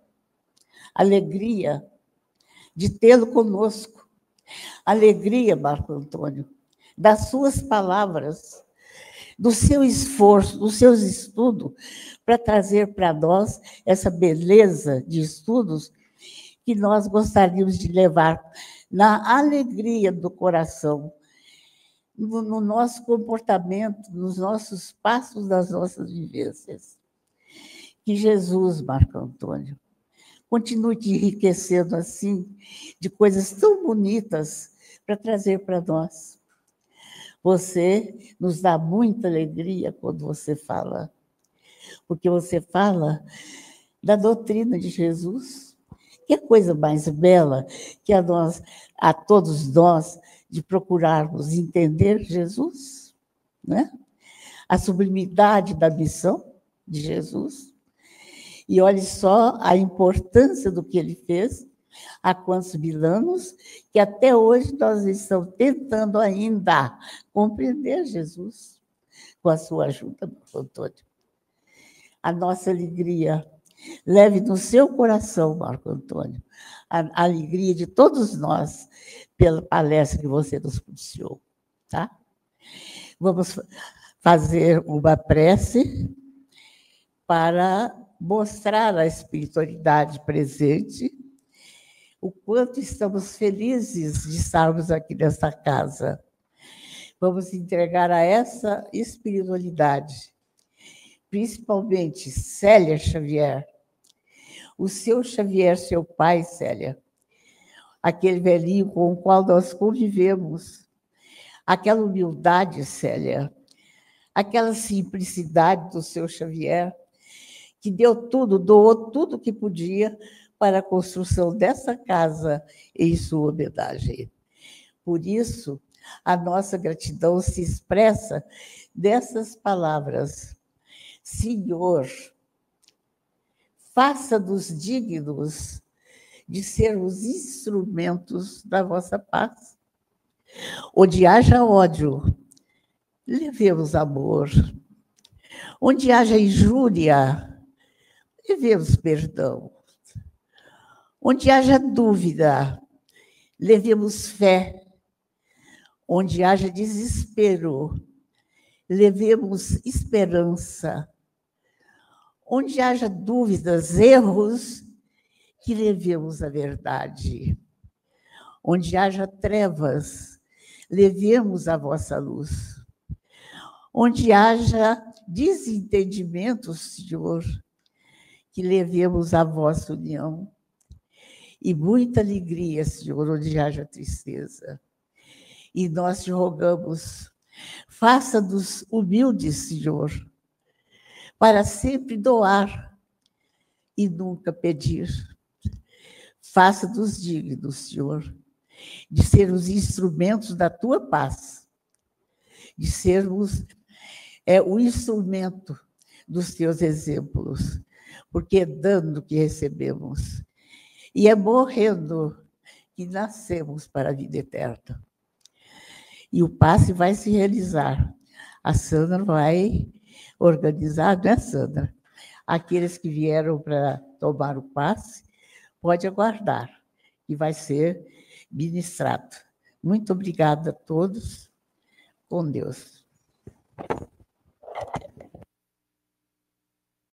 Alegria de tê-lo conosco. Alegria, Marco Antônio, das suas palavras, do seu esforço, dos seus estudos, para trazer para nós essa beleza de estudos que nós gostaríamos de levar na alegria do coração, no nosso comportamento, nos nossos passos, nas nossas vivências. Que Jesus, Marco Antônio, continue te enriquecendo assim, de coisas tão bonitas para trazer para nós. Você nos dá muita alegria quando você fala, porque você fala da doutrina de Jesus. Que coisa mais bela que a todos nós, de procurarmos entender Jesus, né? A sublimidade da missão de Jesus. E olhe só a importância do que ele fez há quantos mil anos, que até hoje nós estamos tentando ainda compreender Jesus com a sua ajuda, Marco Antônio. A nossa alegria, leve no seu coração, Marco Antônio, a alegria de todos nós pela palestra que você nos propiciou, tá? Vamos fazer uma prece para mostrar a espiritualidade presente, o quanto estamos felizes de estarmos aqui nesta casa. Vamos entregar a essa espiritualidade, principalmente Célia Xavier, o seu Xavier, seu pai, Célia, aquele velhinho com o qual nós convivemos, aquela humildade, Célia, aquela simplicidade do seu Xavier, que deu tudo, doou tudo que podia para a construção dessa casa em sua homenagem. Por isso, a nossa gratidão se expressa dessas palavras. Senhor, faça-nos dignos de sermos instrumentos da vossa paz. Onde haja ódio, levemos amor. Onde haja injúria, levemos perdão. Onde haja dúvida, levemos fé. Onde haja desespero, levemos esperança. Onde haja dúvidas, erros, que levemos a verdade. Onde haja trevas, levemos a vossa luz. Onde haja desentendimento, Senhor, que levemos a vossa união. E muita alegria, Senhor, onde haja tristeza. E nós te rogamos, faça-nos humildes, Senhor, para sempre doar e nunca pedir. Faça-nos dignos, Senhor, de sermos instrumentos da tua paz, de sermos o instrumento dos teus exemplos, porque é dando que recebemos, e é morrendo que nascemos para a vida eterna. E o passe vai se realizar. A Sandra vai organizar, não é, Sandra? Aqueles que vieram para tomar o passe, pode aguardar, que vai ser ministrado. Muito obrigada a todos. Com Deus.